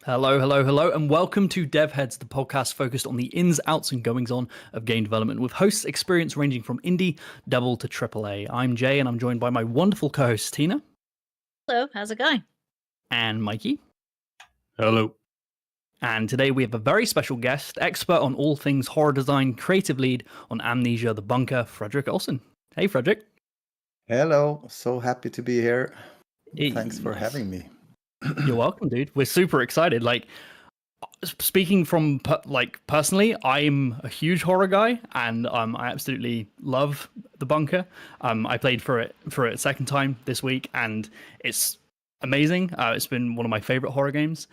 Hello, hello, hello, and welcome to DevHeads, the podcast focused on the ins, outs, and goings on of game development, with hosts' experience ranging from indie, double to AAA. I'm Jay, and I'm joined by my wonderful co-host Tina. Hello, how's it going? And Mikey. Hello. And today we have a very special guest, expert on all things horror design, creative lead on Amnesia, the bunker, Fredrik Olsson. Hey, Fredrik. Hello, so happy to be here. Thanks for having me. You're welcome, dude. We're super excited. Speaking from personally, I'm a huge horror guy, and I absolutely love the bunker. I played for it a second time this week, and it's amazing. It's been one of my favorite horror games,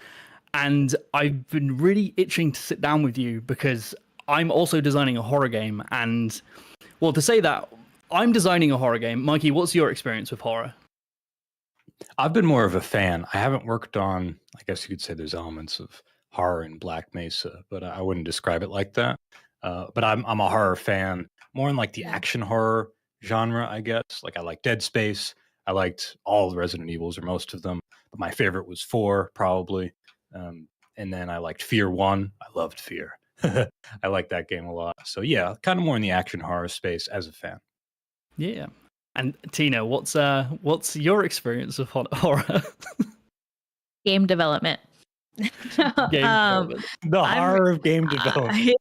and I've been really itching to sit down with you because I'm also designing a horror game. And well, to say that I'm designing a horror game, Mikey, what's your experience with horror? I've been more of a fan. I haven't worked on, I guess you could say there's elements of horror in Black Mesa, but I wouldn't describe it like that. But I'm a horror fan, more in like the action horror genre, I guess. Like I like Dead Space. I liked all the Resident Evils or most of them, but my favorite was 4 probably. And then I liked Fear 1. I loved Fear. I like that game a lot. So yeah, kind of more in the action horror space as a fan. Yeah. And Tina, what's your experience of horror? Game development. Development. The horror of game development.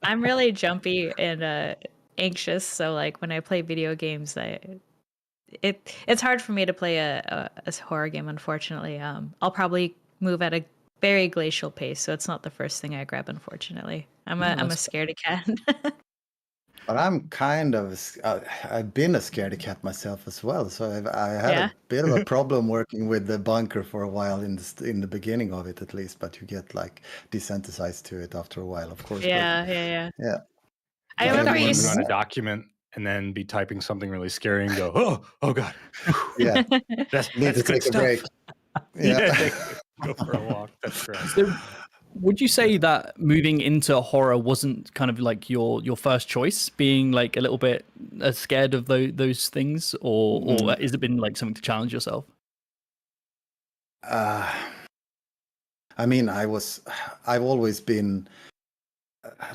I'm really jumpy and anxious, so like when I play video games, it's hard for me to play a horror game, unfortunately. I'll probably move at a very glacial pace, so it's not the first thing I grab, unfortunately. I'm a scaredy cat. But I'm kind of, I've been a scaredy cat myself as well. So I had a bit of a problem working with the bunker for a while in the beginning of it, at least. But you get like desensitized to it after a while, of course. Yeah. I remember you run a document and then be typing something really scary and go, oh God. Yeah, that's need to good take a break. Yeah, go for a walk. That's great. So, would you say that moving into horror wasn't kind of like your first choice, being like a little bit scared of those things, or has it been like something to challenge yourself? I mean, I've always been.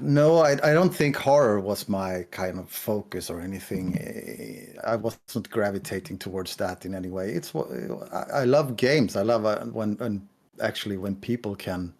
No, I don't think horror was my kind of focus or anything. I wasn't gravitating towards that in any way. I love games. I love when people can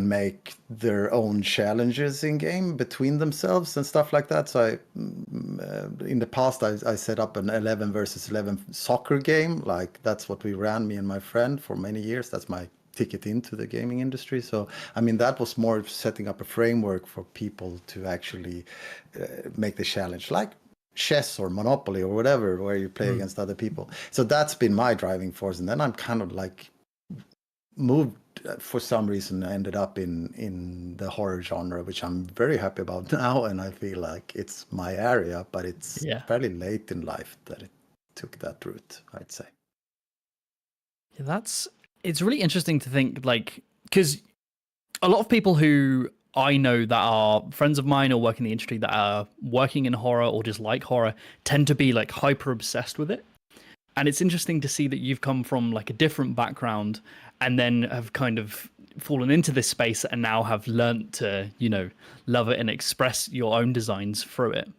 make their own challenges in game between themselves and stuff like that. So in the past, I set up an 11 versus 11 soccer game. Like that's what we ran, me and my friend, for many years. That's my ticket into the gaming industry. So, I mean, that was more setting up a framework for people to actually make the challenge, like chess or Monopoly or whatever, where you play against other people. So that's been my driving force. And then I'm kind of like moved for some reason, I ended up in the horror genre, which I'm very happy about now, and I feel like it's my area, but it's fairly late in life that it took that route, I'd say. Yeah, it's really interesting to think, like, because a lot of people who I know that are friends of mine or work in the industry that are working in horror or just like horror tend to be like hyper obsessed with it. And it's interesting to see that you've come from like a different background and then have kind of fallen into this space and now have learnt to, love it and express your own designs through it.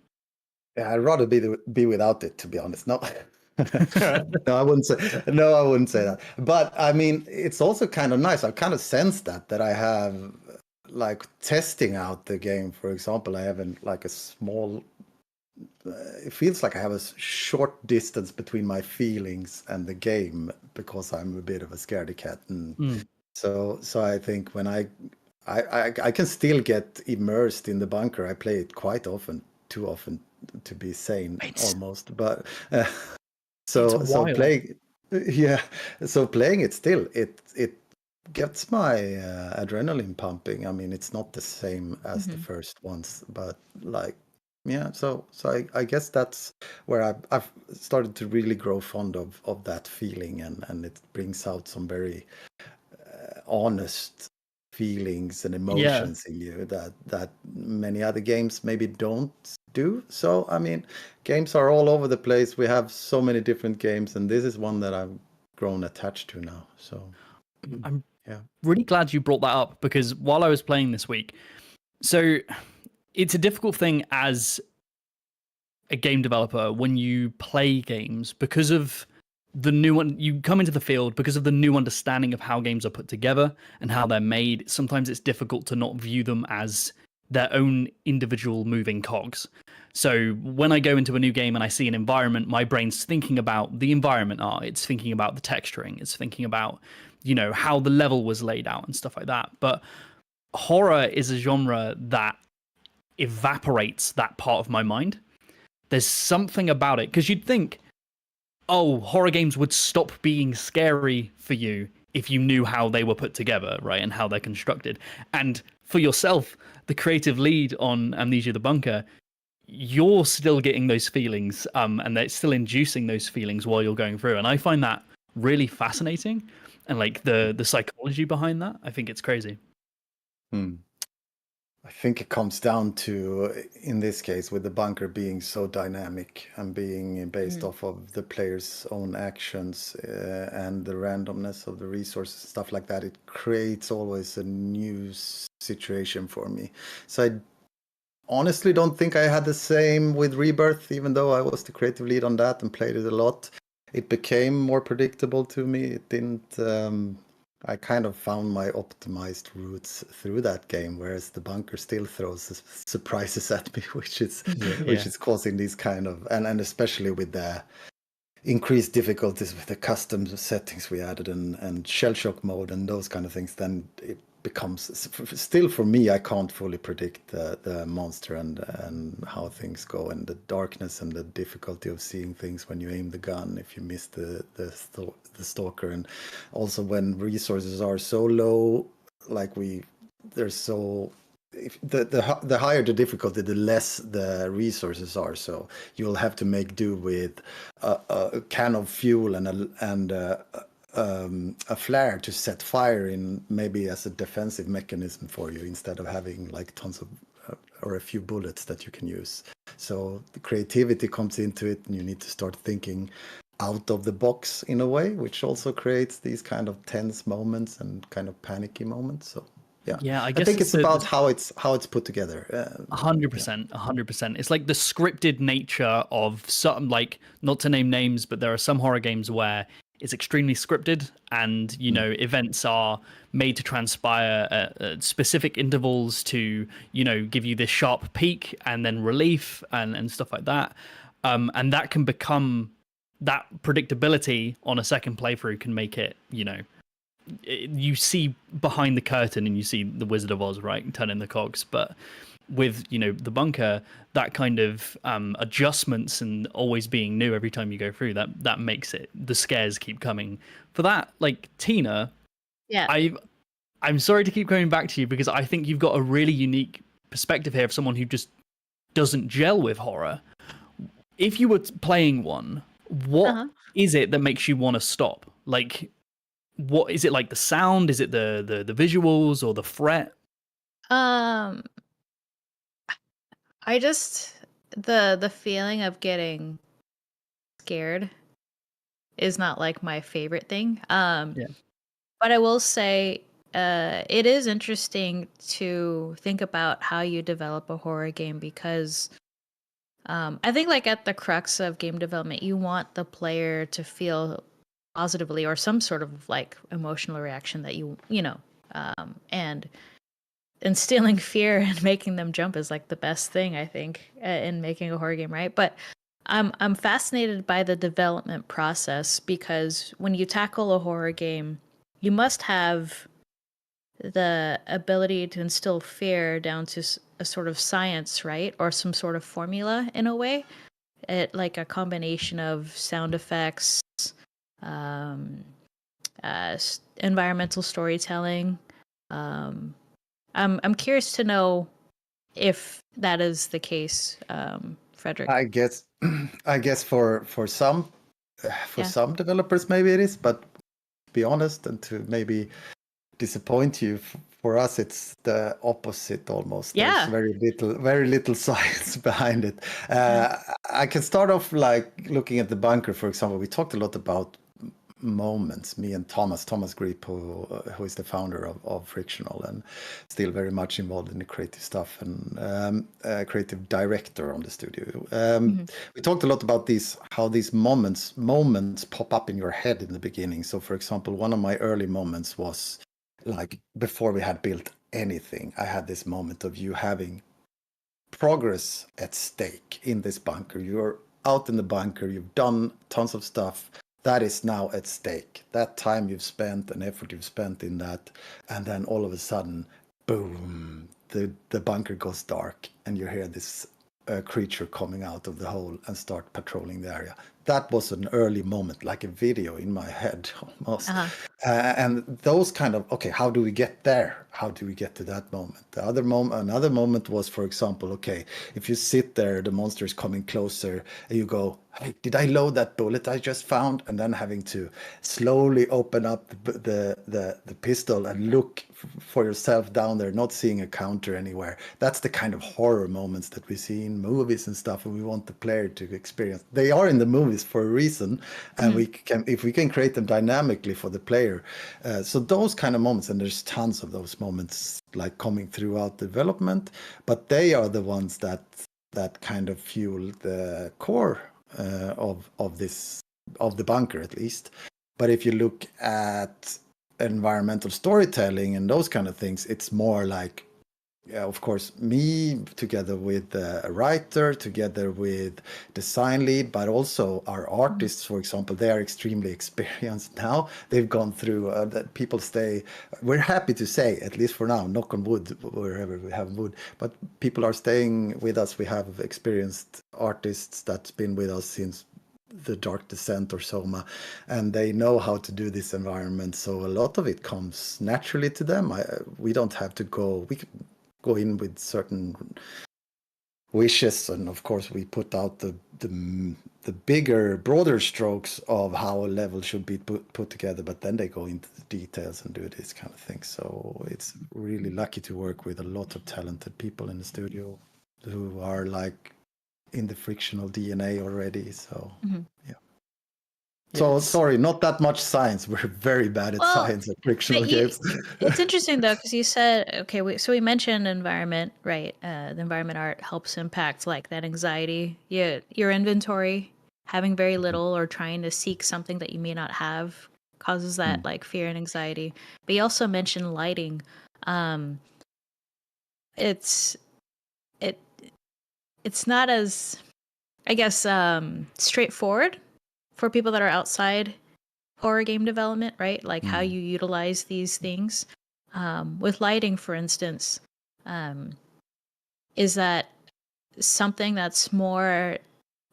Yeah, I'd rather be without it, to be honest. No. No, I wouldn't say that. But I mean, it's also kind of nice. I kind of sense that I have like testing out the game, for example. I haven't like a small it feels like I have a short distance between my feelings and the game because I'm a bit of a scaredy cat, and so I think when I can still get immersed in the bunker. I play it quite often, too often to be sane almost, but so playing it still it gets my adrenaline pumping. I mean, it's not the same as the first ones, but like. Yeah, so I guess that's where I've started to really grow fond of that feeling, and it brings out some very honest feelings and emotions in you that many other games maybe don't do. So, I mean, games are all over the place. We have so many different games, and this is one that I've grown attached to now. So I'm Yeah. really glad you brought that up, because while I was playing this week, so it's a difficult thing as a game developer when you play games because of the new one. You come into the field because of the new understanding of how games are put together and how they're made. Sometimes it's difficult to not view them as their own individual moving cogs. So when I go into a new game and I see an environment, my brain's thinking about the environment art. It's thinking about the texturing. It's thinking about, how the level was laid out and stuff like that. But horror is a genre that evaporates that part of my mind. There's something about it, because you'd think, oh, horror games would stop being scary for you if you knew how they were put together, right, and how they're constructed. And for yourself, the creative lead on Amnesia the Bunker, you're still getting those feelings, and they're still inducing those feelings while you're going through. And I find that really fascinating, and like the psychology behind that, I think it's crazy. I think it comes down to, in this case, with the bunker being so dynamic and being based off of the player's own actions and the randomness of the resources, stuff like that, it creates always a new situation for me. So I honestly don't think I had the same with Rebirth, even though I was the creative lead on that and played it a lot. It became more predictable to me. It didn't... I kind of found my optimized routes through that game, whereas the bunker still throws surprises at me, which is causing these kind of, and especially with the increased difficulties with the custom settings we added and shell shock mode and those kind of things. Then it becomes still, for me, I can't fully predict the monster and how things go, and the darkness and the difficulty of seeing things when you aim the gun if you miss the stalker, and also when resources are so low, like there's so if the higher the difficulty, the less the resources are. So you'll have to make do with a can of fuel and a flare to set fire in, maybe as a defensive mechanism for you, instead of having like tons of or a few bullets that you can use. So the creativity comes into it, and you need to start thinking out of the box in a way, which also creates these kind of tense moments and kind of panicky moments. So yeah, I guess think it's about how it's put together. 100%, 100%. It's like the scripted nature of some, like, not to name names, but there are some horror games where it's extremely scripted, and events are made to transpire at specific intervals to give you this sharp peak and then relief and stuff like that, and that can become, that predictability on a second playthrough can make it, you see behind the curtain and you see the Wizard of Oz, right, turning the cogs. But with the bunker, that kind of adjustments and always being new every time you go through, that makes it, the scares keep coming. For that, like, Tina, I'm sorry to keep coming back to you, because I think you've got a really unique perspective here of someone who just doesn't gel with horror. If you were playing one, what is it that makes you want to stop? Like, what is it? Like the sound? Is it the visuals or the threat? I just, the feeling of getting scared is not like my favorite thing. But I will say, it is interesting to think about how you develop a horror game, because I think, like, at the crux of game development, you want the player to feel positively or some sort of like emotional reaction that and instilling fear and making them jump is like the best thing, I think, in making a horror game, right? But I'm fascinated by the development process, because when you tackle a horror game, you must have the ability to instill fear down to a sort of science, right? Or some sort of formula in a way. It, like, a combination of sound effects, environmental storytelling. I'm curious to know if that is the case, Fredrik. I guess for some some developers maybe it is, but to be honest, and to maybe disappoint you, for us it's the opposite almost. Yeah. There's very little science behind it. I can start off like looking at the bunker, for example. We talked a lot about moments. Me and Thomas Grip, who is the founder of Frictional and still very much involved in the creative stuff and creative director on the studio. We talked a lot about how these moments pop up in your head in the beginning. So, for example, one of my early moments was like before we had built anything. I had this moment of you having progress at stake in this bunker. You're out in the bunker, you've done tons of stuff that is now at stake. That time you've spent and effort you've spent in that, and then all of a sudden, boom, the bunker goes dark and you hear this creature coming out of the hole and start patrolling the area. That was an early moment, like a video in my head almost. And those kind of, okay, how do we get there? How do we get to that moment? Another moment was, for example, okay, if you sit there, the monster is coming closer and you go, hey, did I load that bullet I just found? And then having to slowly open up the pistol and look for yourself down there, not seeing a counter anywhere. That's the kind of horror moments that we see in movies and stuff, and we want the player to experience. They are in the movies for a reason, and if we can create them dynamically for the player. So those kind of moments, and there's tons of those moments like coming throughout development, but they are the ones that kind of fuel the core of the bunker, at least. But if you look at environmental storytelling and those kind of things, it's more like, of course, me together with a writer, together with design lead, but also our artists, for example, they are extremely experienced now. They've gone through that. People stay. We're happy to say, at least for now, knock on wood, wherever we have wood, but people are staying with us. We have experienced artists that's been with us since the Dark Descent or Soma, and they know how to do this environment. So a lot of it comes naturally to them. We don't have to go. We can go in with certain wishes, and of course we put out the bigger, broader strokes of how a level should be put together, but then they go into the details and do this kind of thing. So it's really lucky to work with a lot of talented people in the studio who are like in the Frictional DNA already. So yeah. So sorry, not that much science. We're very bad at science at Frictional games. It's interesting though, because you said, okay, we mentioned environment, right? The environment art helps impact like that anxiety. Your inventory, having very little or trying to seek something that you may not have causes that like fear and anxiety. But you also mentioned lighting. It's not as, I guess, straightforward for people that are outside horror game development, right? Like how you utilize these things. With lighting, for instance, is that something that's more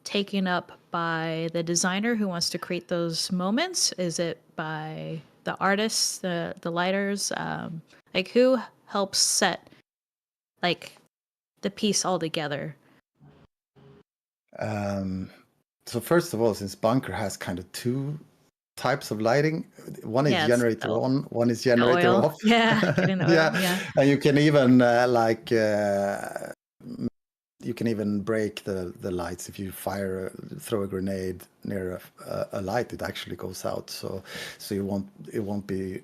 taken up by the designer who wants to create those moments? Is it by the artists, the lighters? Like who helps set like the piece all together? So first of all, since Bunker has kind of two types of lighting, one is generator on, one is generator off. Getting the oil. Yeah. And you can even you can even break the lights if you throw a grenade near a light. It actually goes out, so it won't be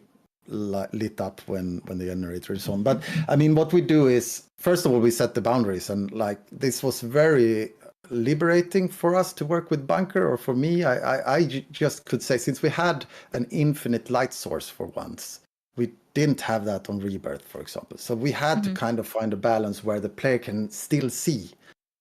lit up when the generator is on. But I mean, what we do is, first of all, we set the boundaries, and like this was very liberating for us to work with Bunker, or for me, I just could say, since we had an infinite light source for once, we didn't have that on Rebirth, for example. So we had to kind of find a balance where the player can still see,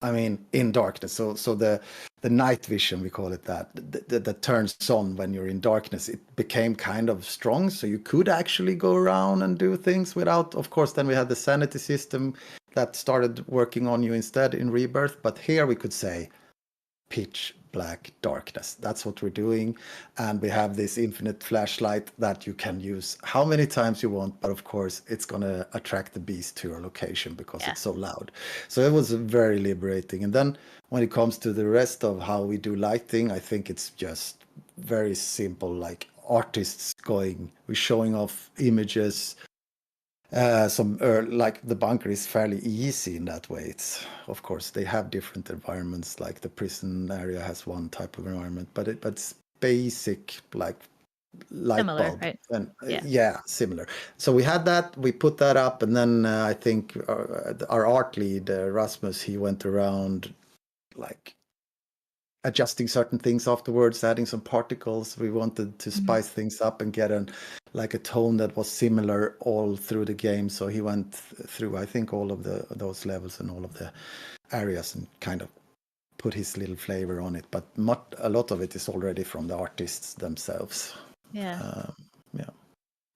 I mean, in darkness. So the night vision, we call it that turns on when you're in darkness, it became kind of strong. So you could actually go around and do things without, of course, then we had the sanity system that started working on you instead in Rebirth. But here we could say pitch black darkness. That's what we're doing. And we have this infinite flashlight that you can use how many times you want. But of course, it's going to attract the beast to your location because it's so loud. So it was very liberating. And then when it comes to the rest of how we do lighting, I think it's just very simple, like artists we're showing off images. Like the Bunker is fairly easy in that way. It's, of course, they have different environments, like the prison area has one type of environment, but it's basic, like light Similar, bulb. right? And Yeah. similar. So we had that, we put that up, and then I think our art lead, Rasmus, he went around like adjusting certain things afterwards, adding some particles. We wanted to spice things up and get a tone that was similar all through the game. So he went through, I think, all of those levels and all of the areas and kind of put his little flavor on it. But a lot of it is already from the artists themselves. Yeah.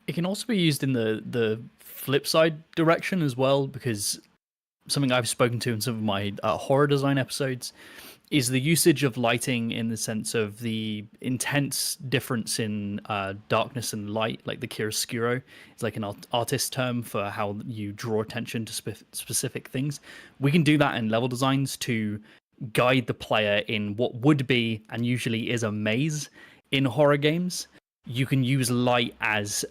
It can also be used in the flip side direction as well, because something I've spoken to in some of my horror design episodes is the usage of lighting in the sense of the intense difference in darkness and light, like the chiaroscuro. It's like an artist term for how you draw attention to specific things. We can do that in level designs to guide the player in what would be, and usually is, a maze in horror games. You can use light as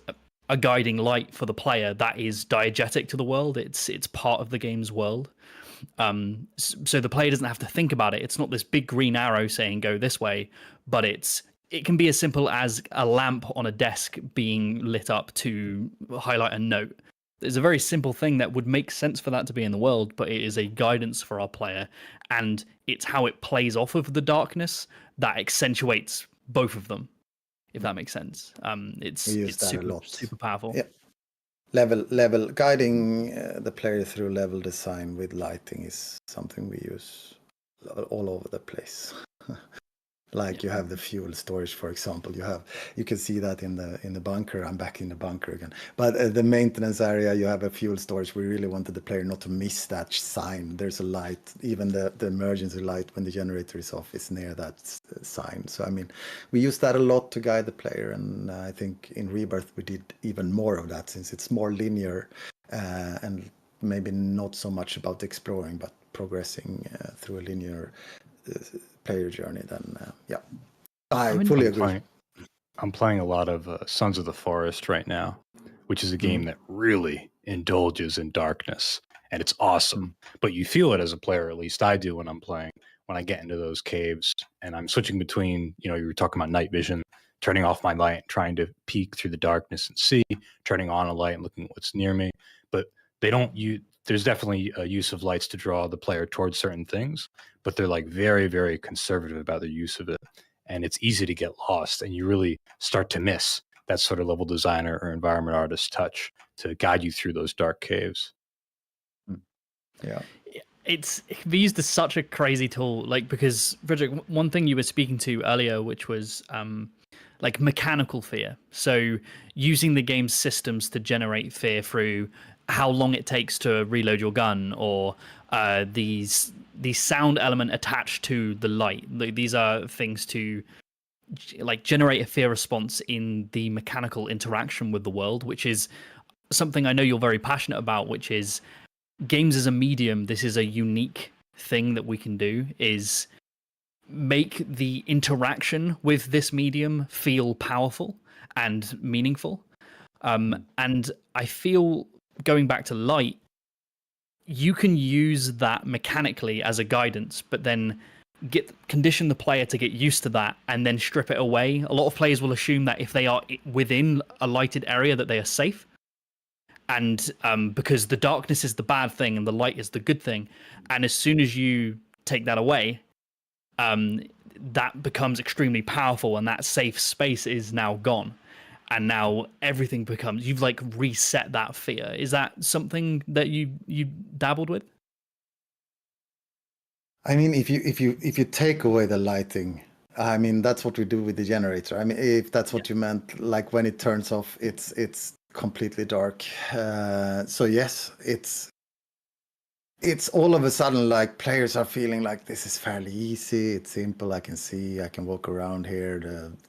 a guiding light for the player that is diegetic to the world. It's part of the game's world. So the player doesn't have to think about it. It's not this big green arrow saying go this way, but it can be as simple as a lamp on a desk being lit up to highlight a note. It's a very simple thing that would make sense for that to be in the world, but it is a guidance for our player, and it's how it plays off of the darkness that accentuates both of them, if that makes sense. It's super, a lot. Super powerful. Yeah. Level guiding the player through level design with lighting is something we use all over the place. Like you have the fuel storage, for example. You can see that in the bunker. I'm back in the bunker again. But the maintenance area, you have a fuel storage. We really wanted the player not to miss that sign. There's a light, even the emergency light when the generator is off is near that sign. So I mean, we use that a lot to guide the player, and I think in Rebirth we did even more of that, since it's more linear and maybe not so much about exploring, but progressing through a linear player journey. Then I fully agree. I'm playing a lot of Sons of the Forest right now, which is a game that really indulges in darkness, and it's awesome. But you feel it as a player, at least I do when I'm playing, when I get into those caves and I'm switching between, you were talking about night vision, turning off my light, trying to peek through the darkness and see, turning on a light and looking at what's near me. But they don't use, there's definitely a use of lights to draw the player towards certain things, but they're like very, very conservative about their use of it. And it's easy to get lost, and you really start to miss that sort of level designer or environment artist touch to guide you through those dark caves. Yeah. It can be used as such a crazy tool, like, because Fredrik, one thing you were speaking to earlier, which was like mechanical fear. So using the game's systems to generate fear through how long it takes to reload your gun, or the sound element attached to the light. These are things to like generate a fear response in the mechanical interaction with the world, which is something I know you're very passionate about, which is games as a medium. This is a unique thing that we can do, is make the interaction with this medium feel powerful and meaningful. And I feel, going back to light, you can use that mechanically as a guidance, but then condition the player to get used to that and then strip it away. A lot of players will assume that if they are within a lighted area that they are safe, and because the darkness is the bad thing and the light is the good thing, and as soon as you take that away, that becomes extremely powerful, and that safe space is now gone, and now everything becomes, you've like reset that fear. Is that something that you dabbled with? I mean, if you take away the lighting, I mean, that's what we do with the generator. I mean, if that's what you meant, like when it turns off, it's completely dark. So yes, it's all of a sudden like players are feeling like this is fairly easy. It's simple. I can see. I can walk around here.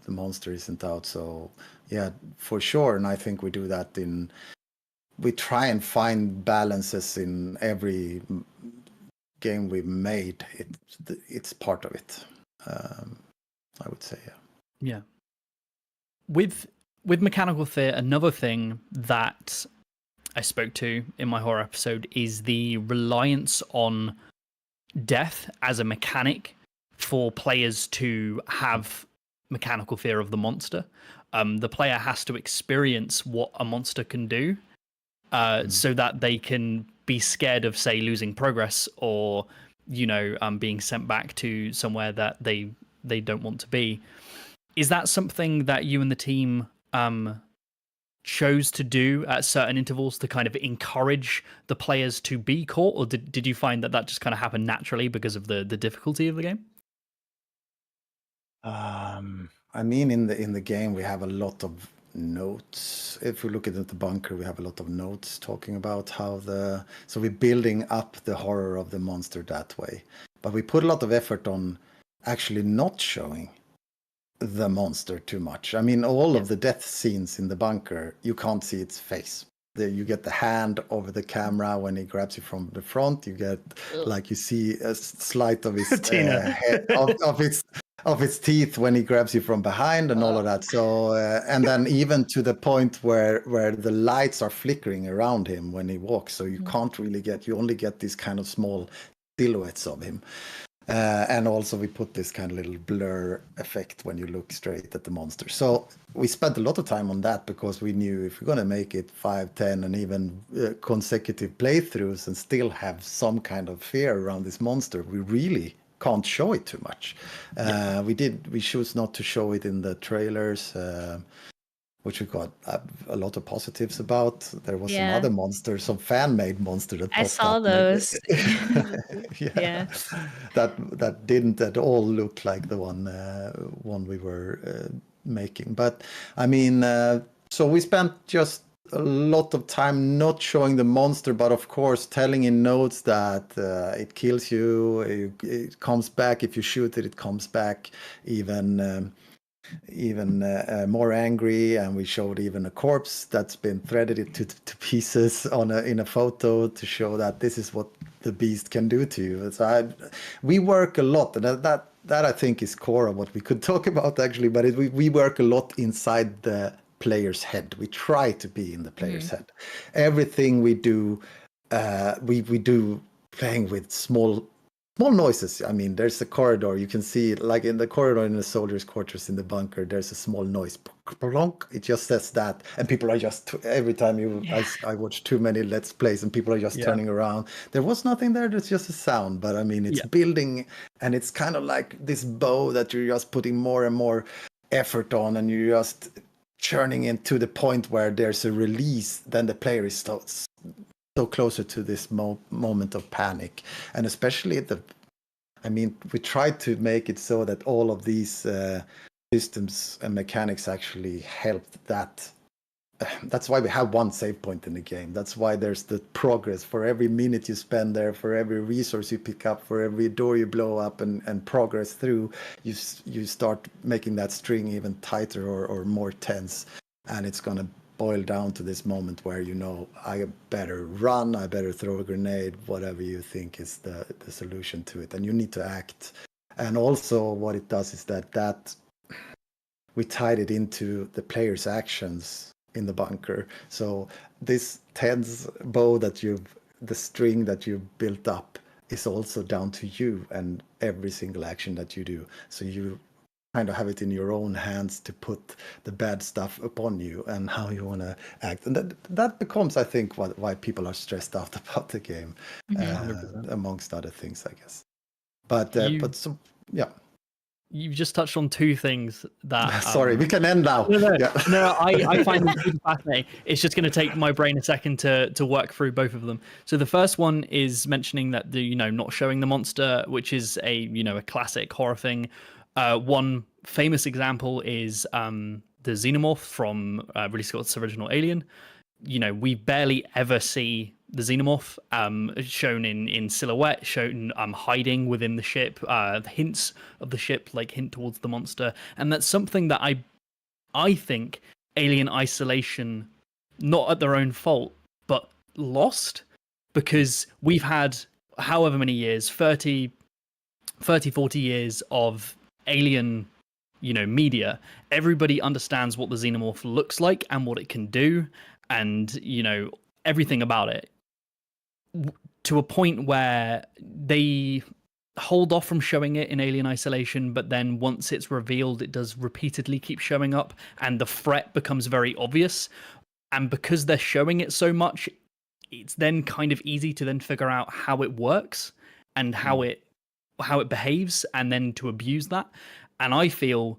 The monster isn't out. So yeah, for sure. And I think we do that we try and find balances in every game we've made. It's part of it. I would say, yeah. With mechanical fear, another thing that I spoke to in my horror episode is the reliance on death as a mechanic for players to have mechanical fear of the monster. The player has to experience what a monster can do, so that they can be scared of, say, losing progress or being sent back to somewhere that they don't want to be. Is that something that you and the team chose to do at certain intervals to kind of encourage the players to be caught, or did you find that just kind of happened naturally because of the difficulty of the game? I mean, in the game we have a lot of notes. If we look at the bunker, we have a lot of notes talking about how so we're building up the horror of the monster that way. But we put a lot of effort on actually not showing the monster too much. I mean, all of the death scenes in the bunker, you can't see its face. You get the hand over the camera when he grabs you from the front. You get like you see a slight of his head, of his teeth when he grabs you from behind and all of that. So and then even to the point where the lights are flickering around him when he walks, so you can't really you only get these kind of small silhouettes of him. And also we put this kind of little blur effect when you look straight at the monster. So we spent a lot of time on that because we knew if we're going to make it 5, 10 and even consecutive playthroughs and still have some kind of fear around this monster, we really can't show it too much. We chose not to show it in the trailers, which we got a lot of positives about. There was some other monster, some fan-made monster that popped up. I saw those. That didn't at all look like the one we were making. But I mean, so we spent just a lot of time not showing the monster, but of course telling in notes that it kills you, it comes back if you shoot it, it comes back even more angry, and we showed even a corpse that's been threaded to pieces in a photo to show that this is what the beast can do to you. So we work a lot, and that I think is core of what we could talk about actually. But we work a lot inside the player's head. We try to be in the player's head. Everything we do, we do playing with small noises. I mean, there's a corridor. You can see, like in the corridor in the soldiers' quarters in the bunker, there's a small noise. It just says that, and people are just every time I watch too many Let's Plays, and people are just turning around. There was nothing there. There's just a sound, but I mean, it's building, and it's kind of like this bow that you're just putting more and more effort on, and you're just churning into the point where there's a release. Then the player is so closer to this moment of panic, and especially we tried to make it so that all of these systems and mechanics actually helped that. That's why we have one save point in the game. That's why there's the progress for every minute you spend there, for every resource you pick up, for every door you blow up and progress through. You start making that string even tighter or more tense, and it's gonna boil down to this moment where I better run, I better throw a grenade, whatever you think is the solution to it, and you need to act. And also what it does is that we tied it into the player's actions in the bunker. So this tense bow the string that you've built up is also down to you and every single action that you do. So you kind of have it in your own hands to put the bad stuff upon you and how you want to act. And that becomes, I think, why people are stressed out about the game, amongst other things, I guess. But You've just touched on two things that... Sorry, we can end now. No, I find them super fascinating. It's just going to take my brain a second to work through both of them. So the first one is mentioning that not showing the monster, which is a classic horror thing. One famous example is the xenomorph from Ridley Scott's original Alien. We barely ever see the xenomorph shown in silhouette, shown hiding within the ship. Hints of the ship hint towards the monster, and that's something that I think Alien Isolation, not at their own fault, but lost, because we've had however many years, 30, 40 years of Alien media. Everybody understands what the xenomorph looks like and what it can do, and everything about it, to a point where they hold off from showing it in Alien Isolation, but then once it's revealed, it does repeatedly keep showing up, and the threat becomes very obvious. And because they're showing it so much, it's then kind of easy to then figure out how it works and how it behaves, and then to abuse that. And I feel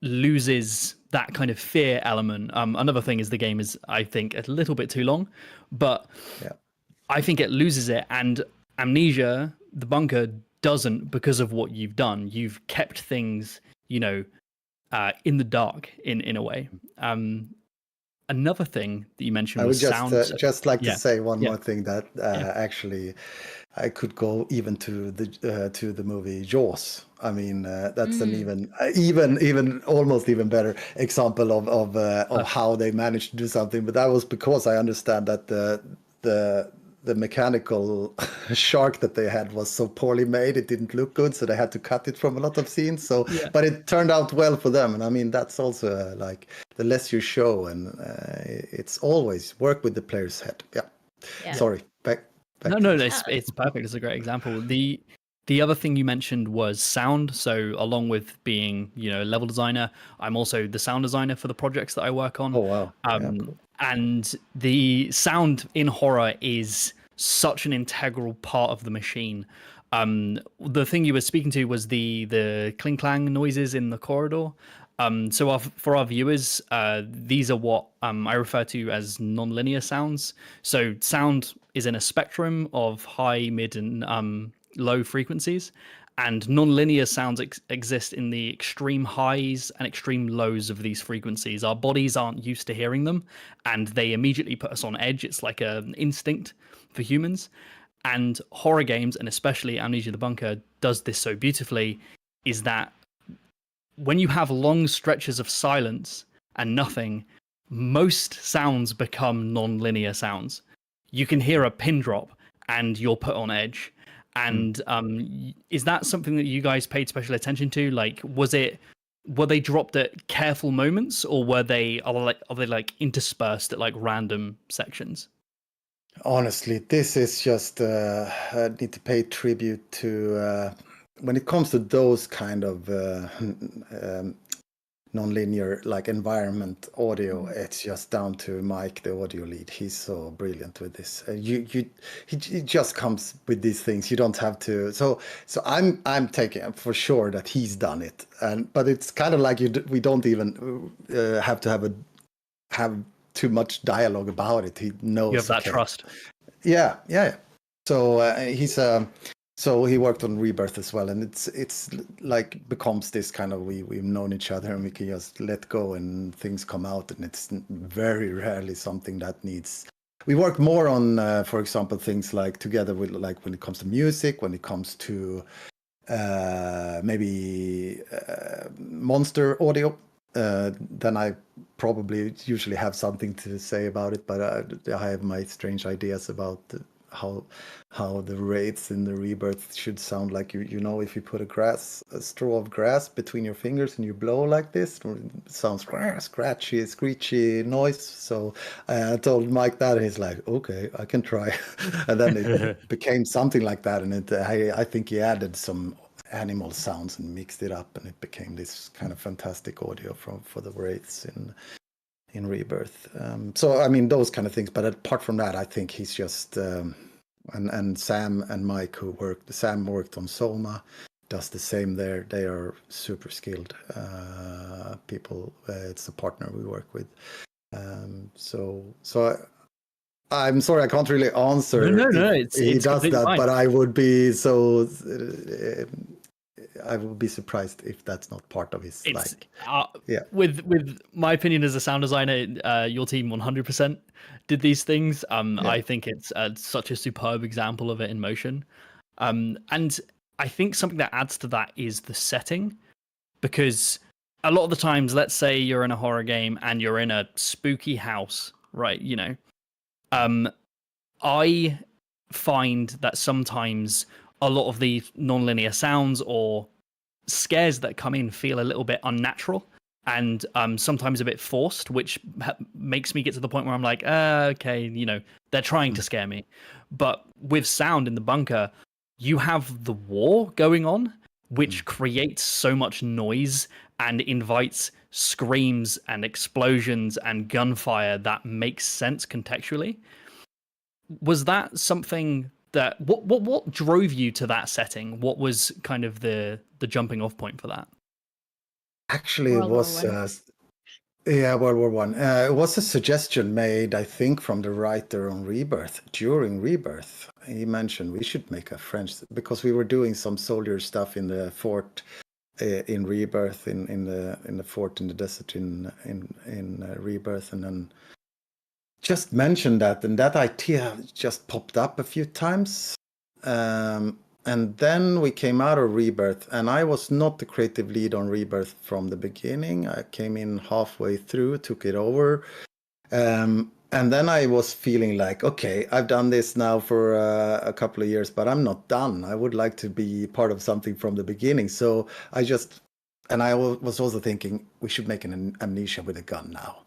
loses that kind of fear element. Another thing is the game is, I think, a little bit too long, but I think it loses it. And Amnesia, the bunker, doesn't, because of what you've done. You've kept things, in the dark in a way. Another thing that you mentioned was sound. I would just like to say one more thing, that actually I could go even to the movie Jaws. I mean, that's an even almost even better example of how they managed to do something. But that was because I understand that the mechanical shark that they had was so poorly made, it didn't look good, so they had to cut it from a lot of scenes. So, but it turned out well for them, and I mean that's also like the less you show, and it's always work with the player's head. Sorry, back. No, it's perfect. It's a great example. The other thing you mentioned was sound. So along with being, a level designer, I'm also the sound designer for the projects that I work on. Oh wow! Cool. And the sound in horror is such an integral part of the machine. The thing you were speaking to was the cling clang noises in the corridor. So for our viewers, these are what I refer to as non-linear sounds. So sound is in a spectrum of high, mid, and low frequencies, and non-linear sounds exist in the extreme highs and extreme lows of these frequencies. Our bodies aren't used to hearing them, and they immediately put us on edge. It's like an instinct for humans. And horror games, and especially Amnesia the Bunker, does this so beautifully, is that when you have long stretches of silence and nothing, most sounds become non-linear sounds. You can hear a pin drop and you're put on edge. And is that something that you guys paid special attention to? Like, were they dropped at careful moments, or are they like interspersed at like random sections? Honestly, this is just I need to pay tribute to when it comes to those kind of non-linear like environment audio. It's just down to Mike, the audio lead. He's so brilliant with this. He just comes with these things. You don't have to. So I'm taking for sure that he's done it. But it's kind of like we don't even have to have too much dialogue about it. He knows. You have that trust. Yeah. So he's so he worked on Rebirth as well, and it's like becomes this kind of we've known each other and we can just let go and things come out, and it's very rarely something that needs. We work more on, for example, things like together with like when it comes to music, when it comes to maybe monster audio. Then I probably usually have something to say about it, but I have my strange ideas about how the wraiths in the Rebirth should sound like. If you put a straw of grass between your fingers and you blow like this, it sounds scratchy, screechy noise. So I told Mike that, and he's like, okay, I can try. And then it became something like that, and I think he added some animal sounds and mixed it up, and it became this kind of fantastic audio for the wraiths in Rebirth. So I mean those kind of things, but apart from that, I think he's just and Sam and Mike Sam worked on Soma, does the same there. They are super skilled people. It's a partner we work with. So I'm sorry, I can't really answer. No, he does that, fine. But I would be so. I would be surprised if that's not part of his. With my opinion as a sound designer, your team 100% did these things. I think it's such a superb example of it in motion. And I think something that adds to that is the setting, because a lot of the times, let's say you're in a horror game and you're in a spooky house, right? I find that sometimes a lot of the non-linear sounds or scares that come in feel a little bit unnatural and sometimes a bit forced, which makes me get to the point where I'm like, okay, they're trying to scare me. But with sound in the bunker, you have the war going on, which creates so much noise and invites screams and explosions and gunfire that makes sense contextually. Was that something that what drove you to that setting? What was kind of the jumping off point for that? Actually, it World War was One. World War One. It was a suggestion made, I think, from the writer on Rebirth. During Rebirth, he mentioned we should make a French, because we were doing some soldier stuff in the fort in Rebirth, in the fort in the desert in Rebirth, and then just mentioned that, and that idea just popped up a few times. And then we came out of Rebirth, and I was not the creative lead on Rebirth from the beginning. I came in halfway through, took it over. And then I was feeling like, okay, I've done this now for a couple of years, but I'm not done. I would like to be part of something from the beginning. So I was also thinking we should make an Amnesia with a gun now.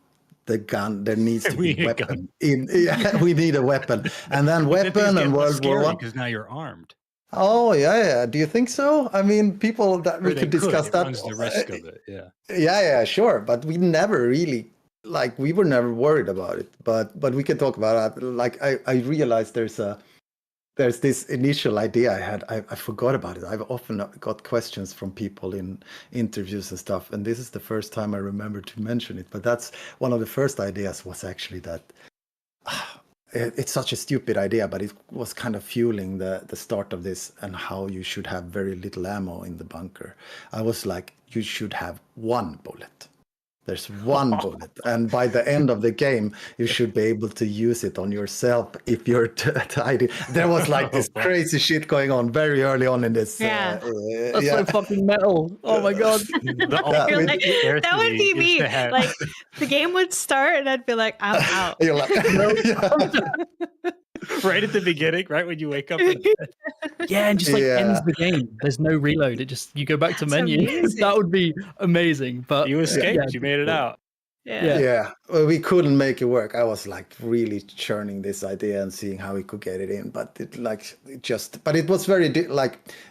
The gun, there needs to be a weapon. We need a weapon. And then weapon and World War One. Because now you're armed. Oh yeah. Do you think so? I mean, people that we could discuss that. Runs the risk of it. Yeah. Yeah, sure. But we never really we were never worried about it. But we can talk about that. Like I realized there's this initial idea I had. I forgot about it. I've often got questions from people in interviews and stuff, and this is the first time I remember to mention it. But that's one of the first ideas, was actually that it's such a stupid idea, but it was kind of fueling the start of this, and how you should have very little ammo in the bunker. I was like, you should have one bullet. There's one bullet, and by the end of the game, you should be able to use it on yourself if you're tidy. There was like this crazy shit going on very early on in this. Yeah. That's so fucking metal. Oh my god. You're like, that would be me. Like the game would start, and I'd be like, I'm out. You're like, right at the beginning, right when you wake up. Yeah, and just ends the game. There's no reload. It just, you go back to That's menu. amazing. That would be amazing. But You escaped. You made it out. Yeah. Well, we couldn't make it work. I was like really churning this idea and seeing how we could get it in, but it was very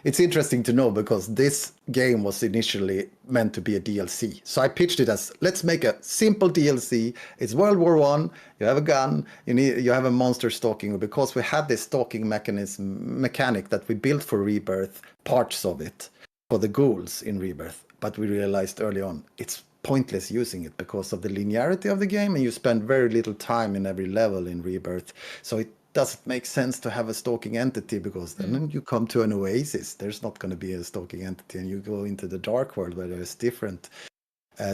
it's interesting to know, because this game was initially meant to be a DLC. So I pitched it as, let's make a simple DLC. It's World War One. You have a gun. You have a monster stalking, because we had this stalking mechanic that we built for Rebirth, parts of it for the ghouls in Rebirth, but we realized early on it's pointless using it because of the linearity of the game, and you spend very little time in every level in Rebirth. So it doesn't make sense to have a stalking entity, because then you come to an oasis, there's not going to be a stalking entity, and you go into the dark world where there's different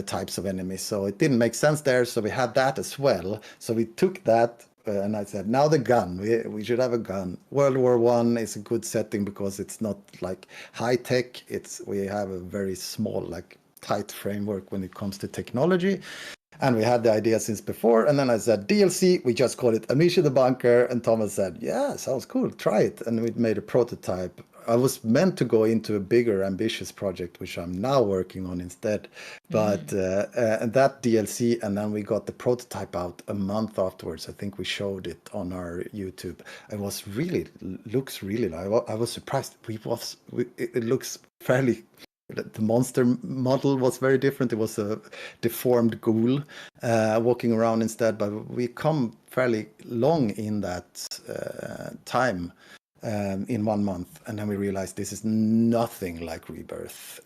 types of enemies. So it didn't make sense there. So we had that as well. So we took that. And I said, now the gun, we should have a gun. World War One is a good setting because it's not like high tech. We have a very small, tight framework when it comes to technology. And we had the idea since before. And then I said, DLC, we just call it Amnesia the Bunker. And Thomas said, yeah, sounds cool, try it. And we made a prototype. I was meant to go into a bigger, ambitious project, which I'm now working on instead. But and that DLC, and then we got the prototype out a month afterwards. I think we showed it on our YouTube. It was looks really nice. I was surprised. It looks fairly. The monster model was very different. It was a deformed ghoul walking around instead. But we come fairly long in that time. In 1 month, and then we realized this is nothing like Rebirth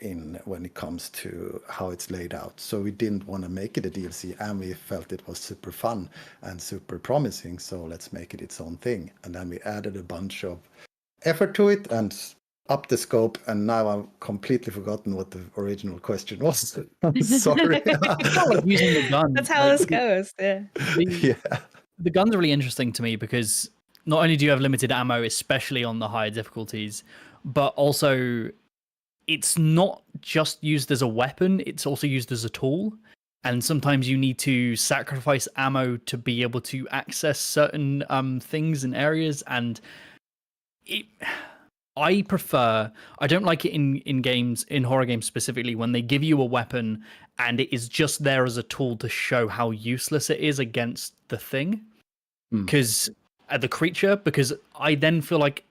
when it comes to how it's laid out. So we didn't want to make it a DLC, and we felt it was super fun and super promising. So let's make it its own thing. And then we added a bunch of effort to it and up the scope. And now I've completely forgotten what the original question was. I'm sorry. Using the gun. That's how this goes. Yeah. The gun's really interesting to me because not only do you have limited ammo, especially on the higher difficulties, but also it's not just used as a weapon, it's also used as a tool. And sometimes you need to sacrifice ammo to be able to access certain things and areas. And I don't like it in games, in horror games specifically, when they give you a weapon and it is just there as a tool to show how useless it is against the thing. Because the creature, because I then feel like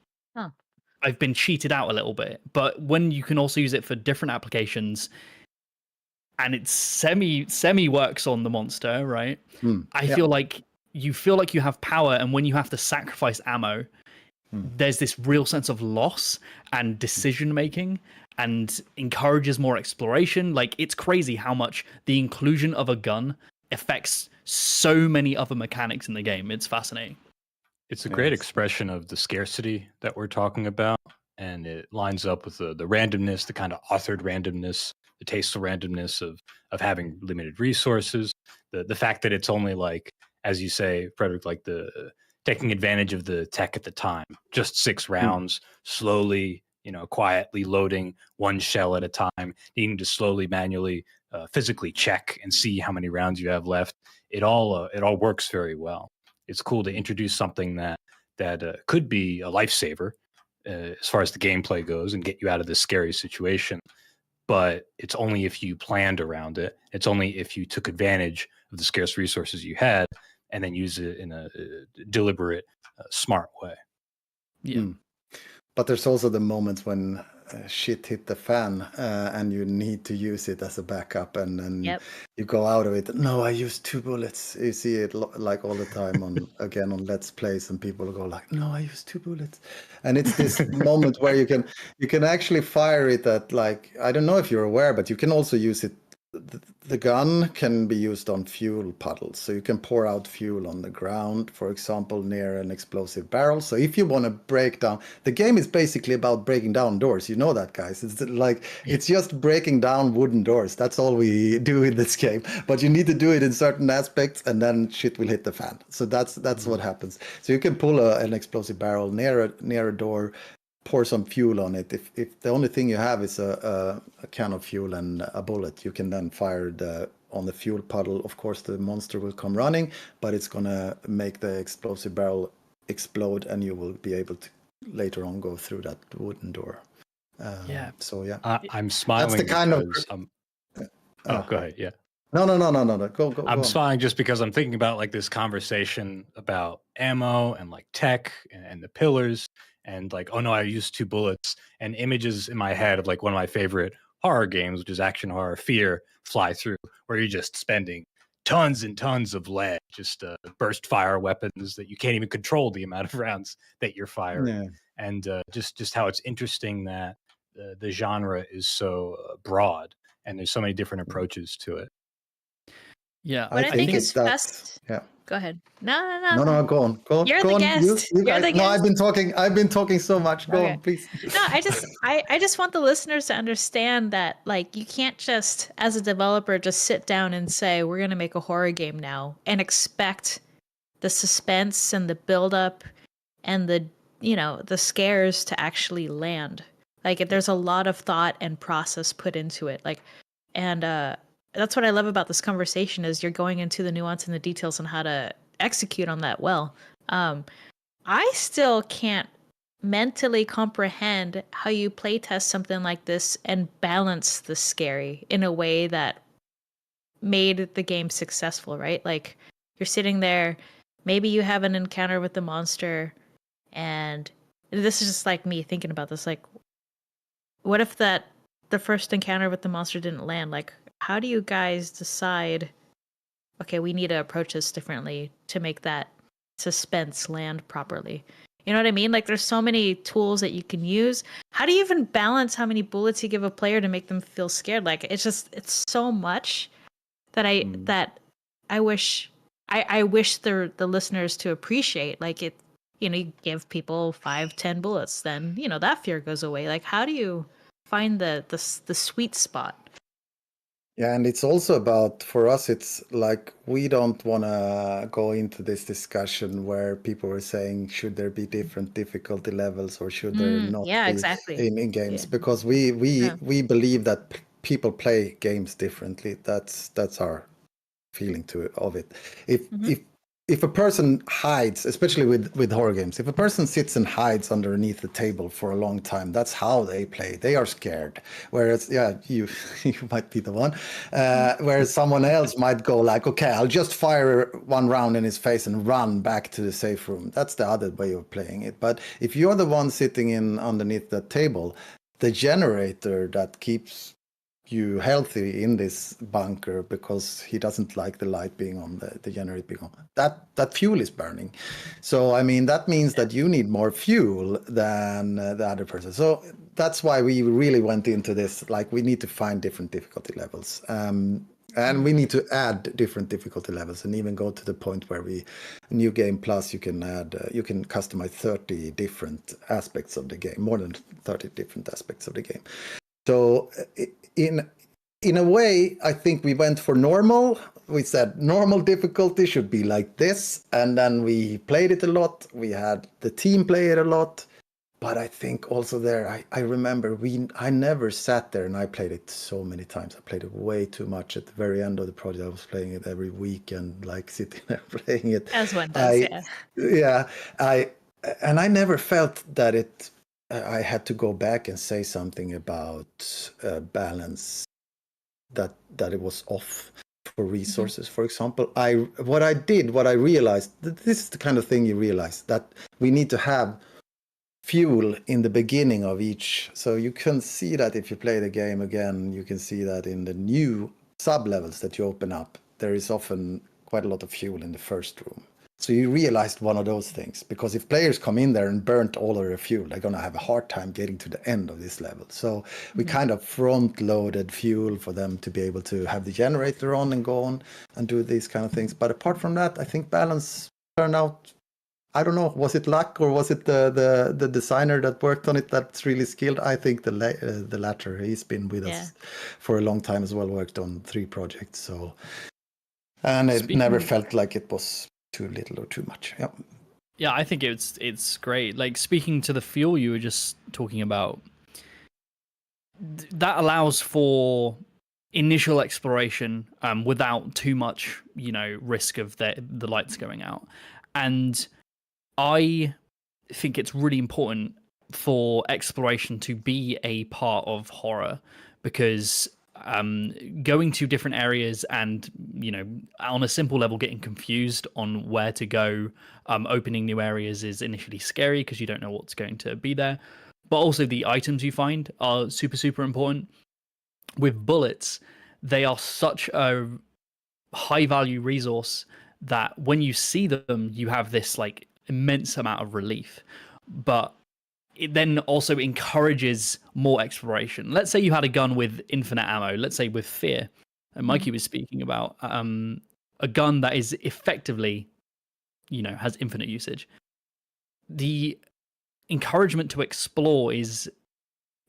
I I've been cheated out a little bit. But when you can also use it for different applications, and it's semi works on the monster, right? I feel like you have power, and when you have to sacrifice ammo, there's this real sense of loss and decision making, and encourages more exploration. Like, it's crazy how much the inclusion of a gun affects so many other mechanics in the game. It's fascinating. It's a great expression of the scarcity that we're talking about, and it lines up with the randomness, the kind of authored randomness, the tasteful randomness of having limited resources, the fact that it's only like, as you say, Fredrik, like the taking advantage of the tech at the time, just 6 rounds, slowly, quietly loading one shell at a time, needing to slowly manually physically check and see how many rounds you have left. It all works very well. It's cool to introduce something that could be a lifesaver as far as the gameplay goes and get you out of this scary situation. But it's only if you planned around it. It's only if you took advantage of the scarce resources you had and then use it in a deliberate, smart way. Yeah. But there's also the moments when shit hit the fan and you need to use it as a backup, and then you go out of it. No, I used 2 bullets. You see it like all the time on Let's Plays, and people go like, no, I used 2 bullets. And it's this moment where you can actually fire it at, like, I don't know if you're aware, but you can also use it. The gun can be used on fuel puddles, so you can pour out fuel on the ground, for example, near an explosive barrel. So if you want to break down, the game is basically about breaking down doors. You know that, guys. It's like it's just breaking down wooden doors. That's all we do in this game. But you need to do it in certain aspects, and then shit will hit the fan. So that's what happens. So you can pull an explosive barrel near a door, pour some fuel on it. If the only thing you have is a can of fuel and a bullet, you can then fire on the fuel puddle. Of course, the monster will come running, but it's gonna make the explosive barrel explode, and you will be able to later on go through that wooden door. So yeah, I'm smiling. That's the kind of. Go ahead. Yeah. No. Go. I'm on. smiling just because I'm thinking about like this conversation about ammo and like tech and the pillars. And like, oh no, I used 2 bullets, and images in my head of like one of my favorite horror games, which is action horror, Fear, fly through, where you're just spending tons and tons of lead, just burst fire weapons that you can't even control the amount of rounds that you're firing. And just how it's interesting that the genre is so broad, and there's so many different approaches to it. Yeah, What I think is best. Yeah. Go ahead. No. No, go on. You're go the on. guest. You're the guest. No, I've been talking so much. Go on, please. No, I just want the listeners to understand that, like, you can't just, as a developer, just sit down and say, we're going to make a horror game now and expect the suspense and the buildup and the scares to actually land. Like, there's a lot of thought and process put into it. Like, and that's what I love about this conversation, is you're going into the nuance and the details on how to execute on that well. I still can't mentally comprehend how you playtest something like this and balance the scary in a way that made the game successful, right? Like, you're sitting there, maybe you have an encounter with the monster, and this is just like me thinking about this, like, what if the first encounter with the monster didn't land? Like, how do you guys decide, okay, we need to approach this differently to make that suspense land properly? You know what I mean? Like, there's so many tools that you can use. How do you even balance how many bullets you give a player to make them feel scared? Like, it's so much that I wish the listeners to appreciate. Like, it, you give people 5-10 bullets, then, that fear goes away. Like, how do you find the sweet spot? Yeah, and it's also about, for us, it's like, we don't want to go into this discussion where people are saying, should there be different difficulty levels, or should there not be exactly. in games? Because we believe that people play games differently. That's our feeling of it. If if a person hides, especially with horror games, if a person sits and hides underneath the table for a long time, that's how they play. They are scared. Whereas, you you might be the one. Whereas someone else might go like, okay, I'll just fire one round in his face and run back to the safe room. That's the other way of playing it. But if you're the one sitting in underneath the table, the generator that keeps you healthy in this bunker, because he doesn't like the light being on, the generator being on, that fuel is burning. So I mean, that means that you need more fuel than the other person. So that's why we really went into this, like, we need to find different difficulty levels, and we need to add different difficulty levels, and even go to the point where New Game Plus, you can customize 30 different aspects of the game, more than 30 different aspects of the game. So in a way, I think we went for normal. We said normal difficulty should be like this, and then we played it a lot. We had the team play it a lot. But I think also there, I remember I never sat there and I played it so many times. I played it way too much. At the very end of the project, I was playing it every week and like sitting there playing it. As one does, And I never felt that I had to go back and say something about balance, that it was off for resources, for example. What I realized, this is the kind of thing you realize, that we need to have fuel in the beginning of each. So you can see that if you play the game again, you can see that in the new sub-levels that you open up, there is often quite a lot of fuel in the first room. So you realized one of those things, because if players come in there and burnt all of their fuel, they're going to have a hard time getting to the end of this level. So we kind of front-loaded fuel for them to be able to have the generator on and go on and do these kind of things. But apart from that, I think balance turned out, I don't know, was it luck or was it the designer that worked on it that's really skilled? I think the latter. He's been with us for a long time as well, worked on 3 projects. So, and it never felt like it was too little or too much. Yeah, I think it's great. Like, speaking to the fuel you were just talking about, that allows for initial exploration without too much, risk of the lights going out. And I think it's really important for exploration to be a part of horror, because going to different areas and, on a simple level, getting confused on where to go, opening new areas is initially scary because you don't know what's going to be there. But also the items you find are super, super important. With bullets, they are such a high value resource that when you see them, you have this like immense amount of relief. But it then also encourages more exploration. Let's say you had a gun with infinite ammo, let's say with Fear, and Mikey was speaking about a gun that is effectively, has infinite usage. The encouragement to explore is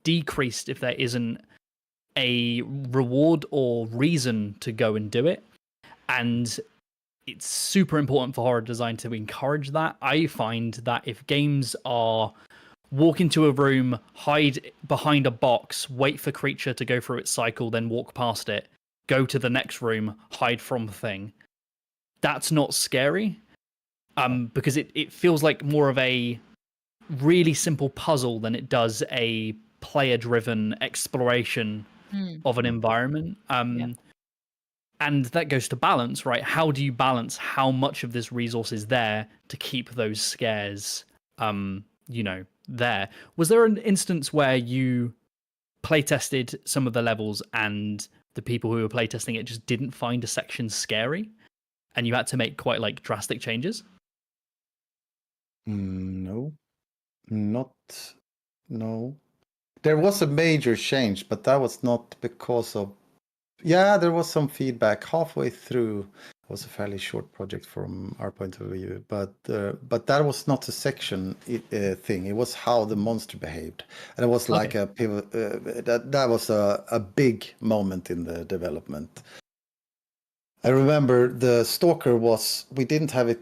decreased if there isn't a reward or reason to go and do it. And it's super important for horror design to encourage that. I find that if games are walk into a room, hide behind a box, wait for creature to go through its cycle, then walk past it, go to the next room, hide from thing, that's not scary, because it feels like more of a really simple puzzle than it does a player-driven exploration of an environment. And that goes to balance, right? How do you balance how much of this resource is there to keep those scares, there? Was there an instance where you playtested some of the levels and the people who were playtesting it just didn't find a section scary, and you had to make quite like drastic changes? No. There was a major change, but that was not because of... Yeah, there was some feedback halfway through. It was a fairly short project from our point of view, but that was not a section thing. It was how the monster behaved, and it was like a pivot. That was a big moment in the development. I remember the stalker was... We didn't have it...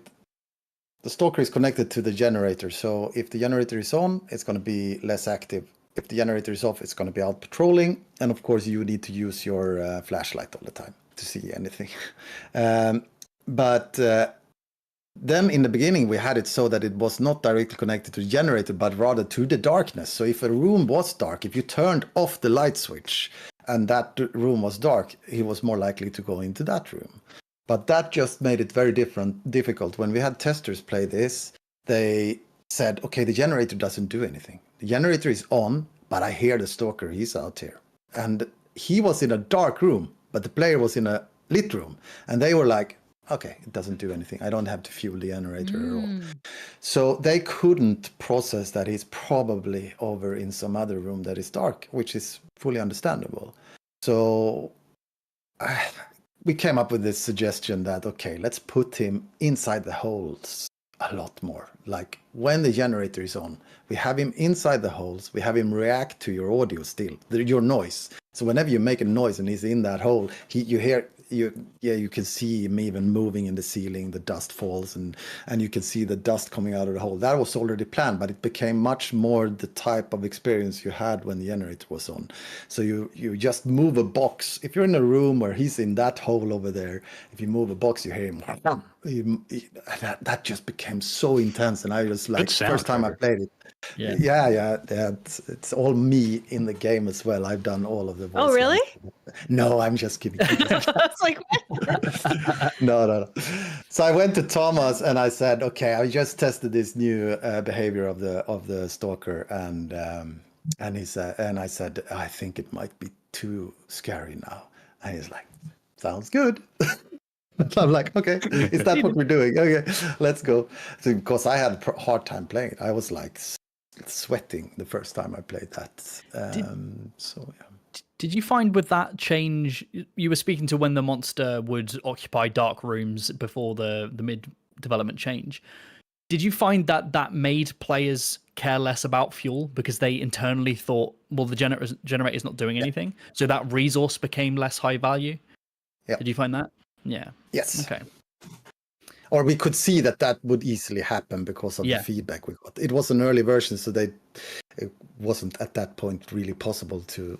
The stalker is connected to the generator, so if the generator is on, it's going to be less active. If the generator is off, it's going to be out patrolling. And of course, you need to use your flashlight all the time to see anything. But then in the beginning we had it so that it was not directly connected to the generator, but rather to the darkness. So if a room was dark, if you turned off the light switch and that room was dark, he was more likely to go into that room. But that just made it very difficult. When we had testers play this, they said, okay, the generator doesn't do anything. The generator is on, but I hear the stalker, he's out here. And he was in a dark room, but the player was in a lit room. And they were like, okay, it doesn't do anything. I don't have to fuel the generator at all. So they couldn't process that he's probably over in some other room that is dark, which is fully understandable. So we came up with this suggestion that, okay, let's put him inside the holes a lot more. Like when the generator is on, we have him inside the holes, we have him react to your audio still, your noise. So whenever you make a noise and he's in that hole, you hear, you can see him even moving in the ceiling, the dust falls, and you can see the dust coming out of the hole. That was already planned, but it became much more the type of experience you had when the generator was on. So you just move a box. If you're in a room where he's in that hole over there, if you move a box, you hear him. That just became so intense, and I was like, first time I played it. Yeah. It's all me in the game as well. I've done all of the voice. Oh, really? No, I'm just kidding. It's like, what? No. So I went to Thomas and I said, okay, I just tested this new behavior of the stalker, and I said, I think it might be too scary now. And he's like, sounds good. I'm like, okay, is that what we're doing? Okay, let's go. So, because I had a hard time playing it. I was like sweating the first time I played that. So yeah. Did you find with that change, you were speaking to when the monster would occupy dark rooms before the mid-development change. Did you find that made players care less about fuel because they internally thought, well, the generator's not doing anything, so that resource became less high value? Yeah. Did you find that? Yeah. Yes. Okay. Or we could see that would easily happen because of the feedback we got. It was an early version, so it wasn't at that point really possible to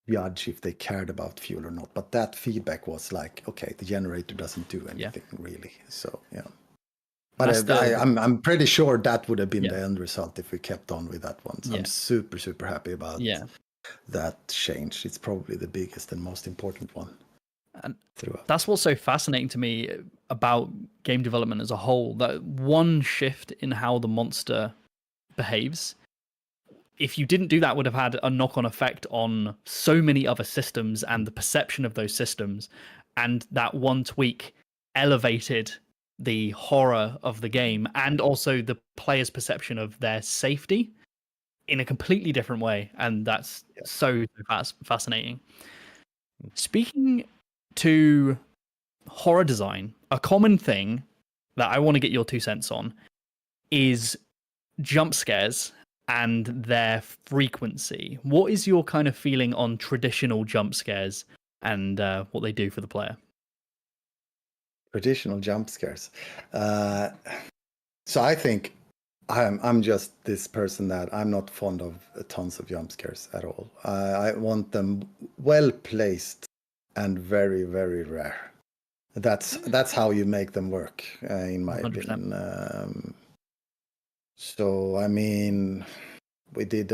judge if they cared about fuel or not. But that feedback was like, okay, the generator doesn't do anything really. So yeah. But I'm pretty sure that would have been the end result if we kept on with that one. So I'm super, super happy about that change. It's probably the biggest and most important one. And that's what's so fascinating to me about game development as a whole, that one shift in how the monster behaves, if you didn't do that, would have had a knock-on effect on so many other systems and the perception of those systems. And that one tweak elevated the horror of the game and also the player's perception of their safety in a completely different way. And that's so fascinating. Speaking to horror design, a common thing that I want to get your 2 cents on is jump scares and their frequency. What is your kind of feeling on traditional jump scares and what they do for the player? Traditional jump scares. So I think I'm just this person that I'm not fond of tons of jump scares at all. I want them well placed and very, very rare. That's how you make them work, in my 100%. Opinion. So I mean, we did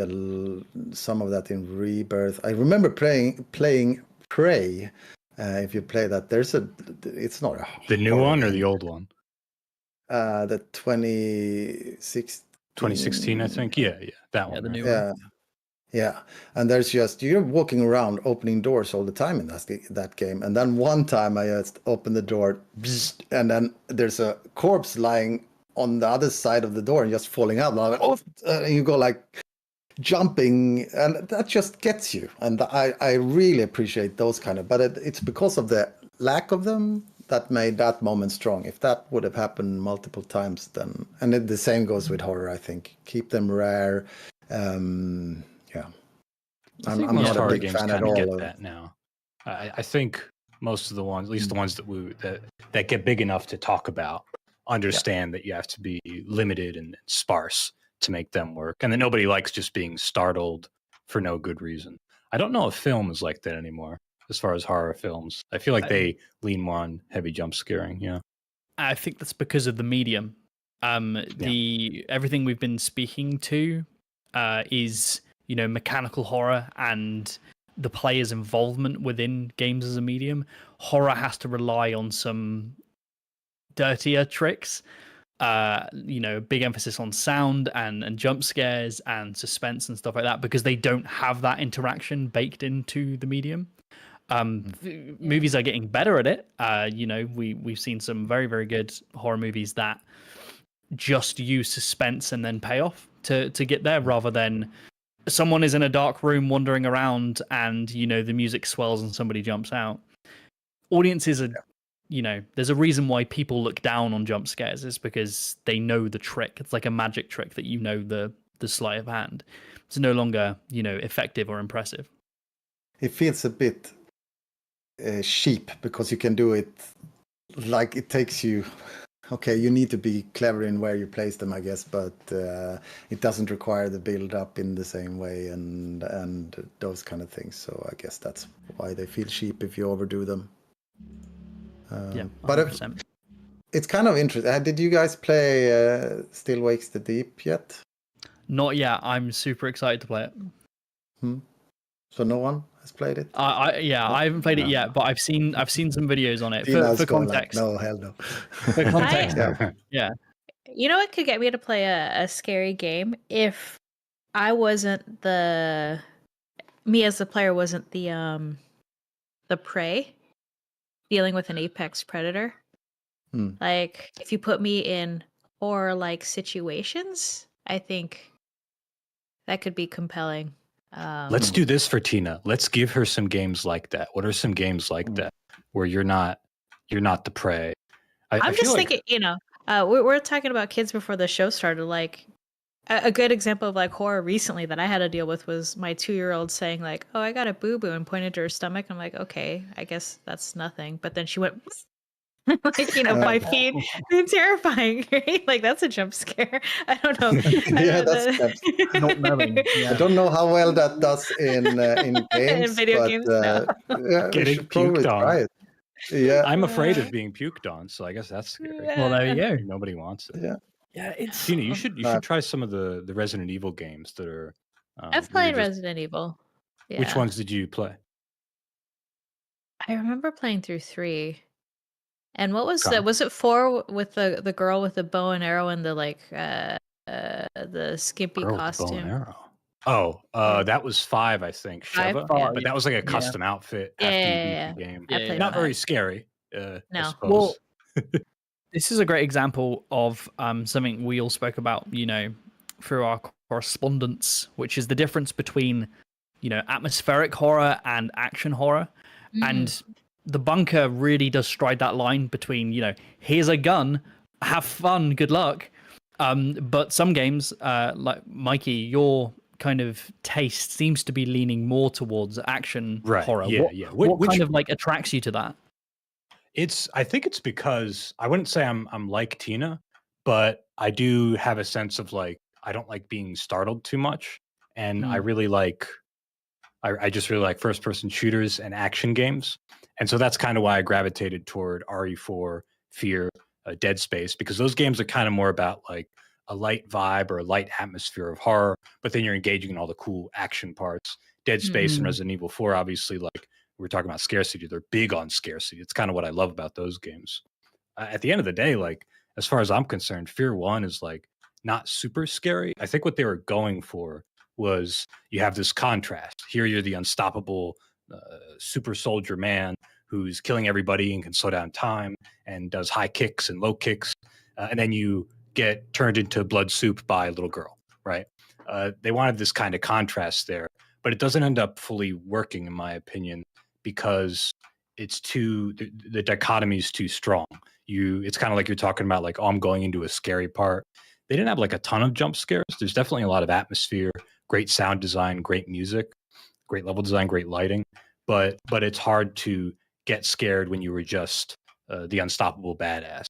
some of that in Rebirth. I remember playing Prey. If you play that, it's not a the new one or the old one. The 2016, I think. Yeah, that one. The new one. Yeah, and you're walking around opening doors all the time in that game. And then one time I just opened the door, and then there's a corpse lying on the other side of the door and just falling out. And you go like jumping, and that just gets you. And I really appreciate those kind of, but it's because of the lack of them that made that moment strong. If that would have happened multiple times, then, and the same goes with horror, I think. Keep them rare. I'm not a big fan at all. Get that now. I think most of the ones, at least the ones that get big enough to talk about, understand that you have to be limited and sparse to make them work, and that nobody likes just being startled for no good reason. I don't know if film is like that anymore as far as horror films. I feel like they lean more on heavy jump scaring. Yeah. I think that's because of the medium. The everything we've been speaking to is, you know, mechanical horror and the player's involvement within games as a medium. Horror has to rely on some dirtier tricks. You know, big emphasis on sound and jump scares and suspense and stuff like that, because they don't have that interaction baked into the medium. Movies are getting better at it. You know, we've seen some very, very good horror movies that just use suspense and then payoff to get there, rather than someone is in a dark room wandering around and, you know, the music swells and somebody jumps out. Audiences are, you know, there's a reason why people look down on jump scares, is because they know the trick. It's like a magic trick that, you know, the sleight of hand. It's no longer, you know, effective or impressive. It feels a bit cheap, because you can do it like it takes you. Okay, you need to be clever in where you place them, I guess, but it doesn't require the build up in the same way and those kind of things. So I guess that's why they feel cheap if you overdo them. Yeah, 100%. But it's kind of interesting. Did you guys play Still Wakes the Deep yet? Not yet. I'm super excited to play it. So no one has played it? I haven't played it yet, but I've seen some videos on it. For context. Like, no, hell no. For context, yeah. You know what could get me to play a scary game? If I wasn't me as the player wasn't the prey dealing with an apex predator. Like, if you put me in horror-like situations, I think that could be compelling. Let's do this for Tina. Let's give her some games like that. What are some games like that where you're not the prey? I'm just thinking, you know, we're talking about kids before the show started. Like, a good example of like horror recently that I had to deal with was my 2-year-old saying like, "Oh, I got a boo-boo," and pointed to her stomach. I'm like, okay, I guess that's nothing. But then she went like, you know, 5 feet. Terrifying, right? Like, that's a jump scare. I don't know. That's not knowing. I don't know how well that does in games, in video games. No. Yeah, Getting should probably puked on. try it. Yeah, I'm afraid of being puked on, so I guess that's scary. Well, there you go. Nobody wants it. Yeah, it's Tina, you should try some of the Resident Evil games that are. I've played Resident Evil. Yeah. Which ones did you play? I remember playing through 3. And what was was it 4 with the girl with the bow and arrow and the like the skimpy Girl costume? with the bow and arrow. Oh, that was 5, I think. 5? Sheva, Yeah. but that was like a custom outfit after you beat the game. I played Not very 5. scary. No. I suppose. Well, this is a great example of something we all spoke about, you know, through our correspondence, which is the difference between, you know, atmospheric horror and action horror. And the Bunker really does stride that line between, you know, here's a gun, have fun, good luck. But some games, like Mikey, your kind of taste seems to be leaning more towards action horror. Yeah, What kind of like attracts you to that? I think it's because I wouldn't say I'm like Tina, but I do have a sense of like I don't like being startled too much, and I really like I just really like first person shooters and action games, and so that's kind of why I gravitated toward RE4, Fear, Dead Space, because those games are kind of more about like a light vibe or a light atmosphere of horror, but then you're engaging in all the cool action parts. Dead Space and Resident Evil 4, obviously, like we're talking about scarcity, they're big on scarcity. It's kind of what I love about those games. At the end of the day, like as far as I'm concerned, Fear 1 is like not super scary. I think what they were going for was you have this contrast. Here you're the unstoppable super soldier man who's killing everybody and can slow down time and does high kicks and low kicks. And then you get turned into blood soup by a little girl, right? They wanted this kind of contrast there, but it doesn't end up fully working, in my opinion, because it's the dichotomy is too strong. It's kind of like you're talking about like, oh, I'm going into a scary part. They didn't have like a ton of jump scares. There's definitely a lot of atmosphere, great sound design, great music, great level design, great lighting, but it's hard to get scared when you were just the unstoppable badass.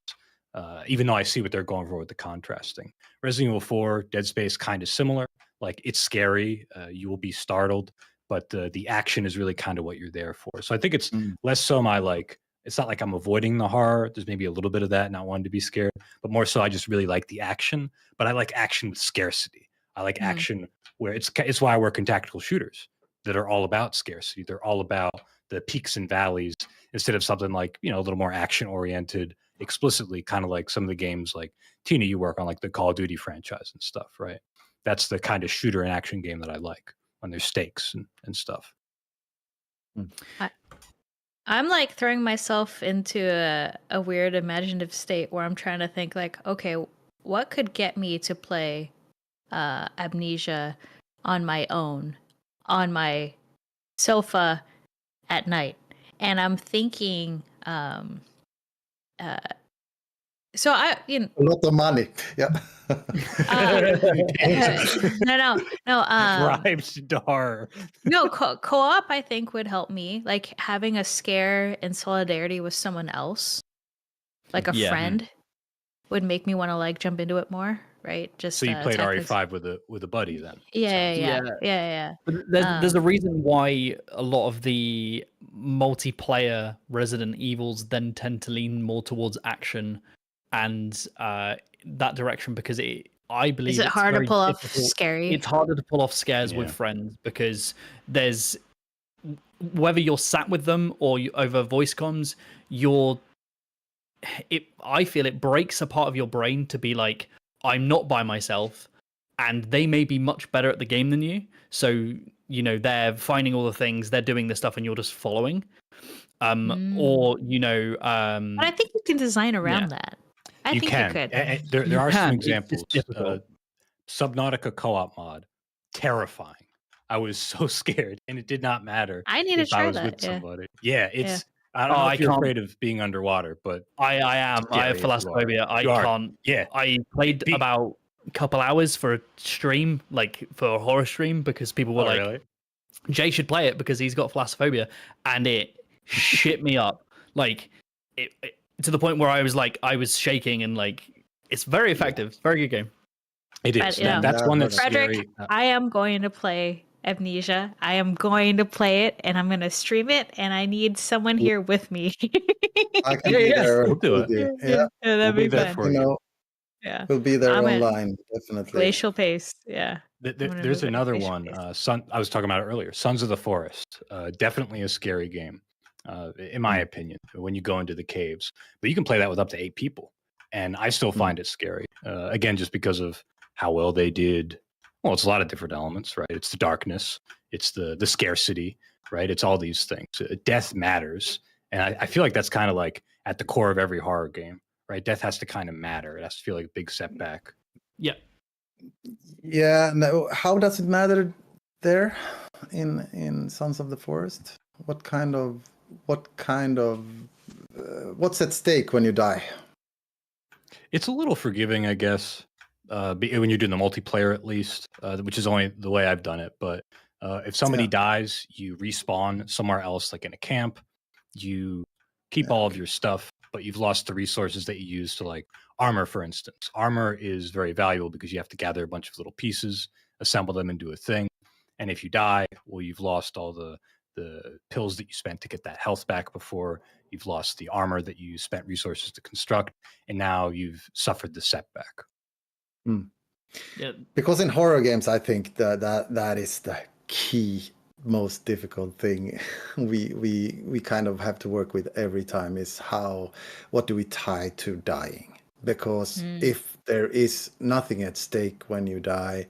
Even though I see what they're going for with the contrasting. Resident Evil 4, Dead Space, kind of similar. Like it's scary, you will be startled, but the action is really kind of what you're there for. So I think it's less so my like It's not like I'm avoiding the horror. There's maybe a little bit of that, not wanting to be scared, but more so I just really like the action. But I like action with scarcity. I like action where it's why I work in tactical shooters that are all about scarcity. They're all about the peaks and valleys instead of something like, a little more action oriented explicitly, kind of like some of the games like Tina, you work on, like the Call of Duty franchise and stuff, right? That's the kind of shooter and action game that I like when there's stakes and stuff. I'm like throwing myself into a weird imaginative state where I'm trying to think like, okay, what could get me to play Amnesia on my own, on my sofa at night? And I'm thinking, so I, A lot of money. Yeah. no. Bribes to horror. No, co-op I think would help me. Like having a scare in solidarity with someone else, like a friend, would make me want to like jump into it more, right? Just So you played tactics. RE5 with a buddy then? Yeah. But there's a reason why a lot of the multiplayer Resident Evils then tend to lean more towards action and that direction, because I believe Is it it's hard to very pull off difficult. scary? It's harder to pull off scares with friends because there's, whether you're sat with them or over voice comms, I feel it breaks a part of your brain to be like, I'm not by myself, and they may be much better at the game than you. So, they're finding all the things, they're doing this stuff, and you're just following. Or, but I think you can design around that. I think you could. There are some It's examples. difficult. Subnautica co-op mod, terrifying. I was so scared, and it did not matter. I need to if try I was that. with somebody. Yeah, Yeah. I don't know I if you're can't- afraid of being underwater, but I am. I have scary if you are. thalassophobia. I You are. can't. Yeah. I played about a couple hours for a stream, like for a horror stream, because people were like, really? Jay should play it because he's got thalassophobia, and it shit me up. Like it to the point where I was shaking, and like it's very effective. It's a very good game. It is. But, That's one that's Fredrik, scary. I am going to play Amnesia. I am going to play it, and I'm going to stream it, and I need someone here with me. I can be there. We'll do it. Yeah. That'd We'll be be there fun. for you. Yeah. We'll be there I'm online, definitely. Glacial pace. Yeah. There's another one. I was talking about it earlier. Sons of the Forest. Definitely a scary game, in my opinion, when you go into the caves. But you can play that with up to 8 people, and I still find it scary. Again, just because of how well they did. Well, it's a lot of different elements, right? It's the darkness, it's the scarcity, right? It's all these things. Death matters, and I feel like that's kind of like at the core of every horror game, right? Death has to kind of matter. It has to feel like a big setback. Yeah. Yeah. No, how does it matter there in Sons of the Forest? What's at stake when you die? It's a little forgiving, I guess, when you're doing the multiplayer at least, which is only the way I've done it. But if somebody dies, you respawn somewhere else, like in a camp. You keep all of your stuff, but you've lost the resources that you use to, like, armor, for instance. Armor is very valuable because you have to gather a bunch of little pieces, assemble them into a thing. And if you die, well, you've lost all the pills that you spent to get that health back before. You've lost the armor that you spent resources to construct, and now you've suffered the setback. Yeah. Because in horror games, I think that is the key, most difficult thing we kind of have to work with every time is what do we tie to dying? Because if there is nothing at stake when you die,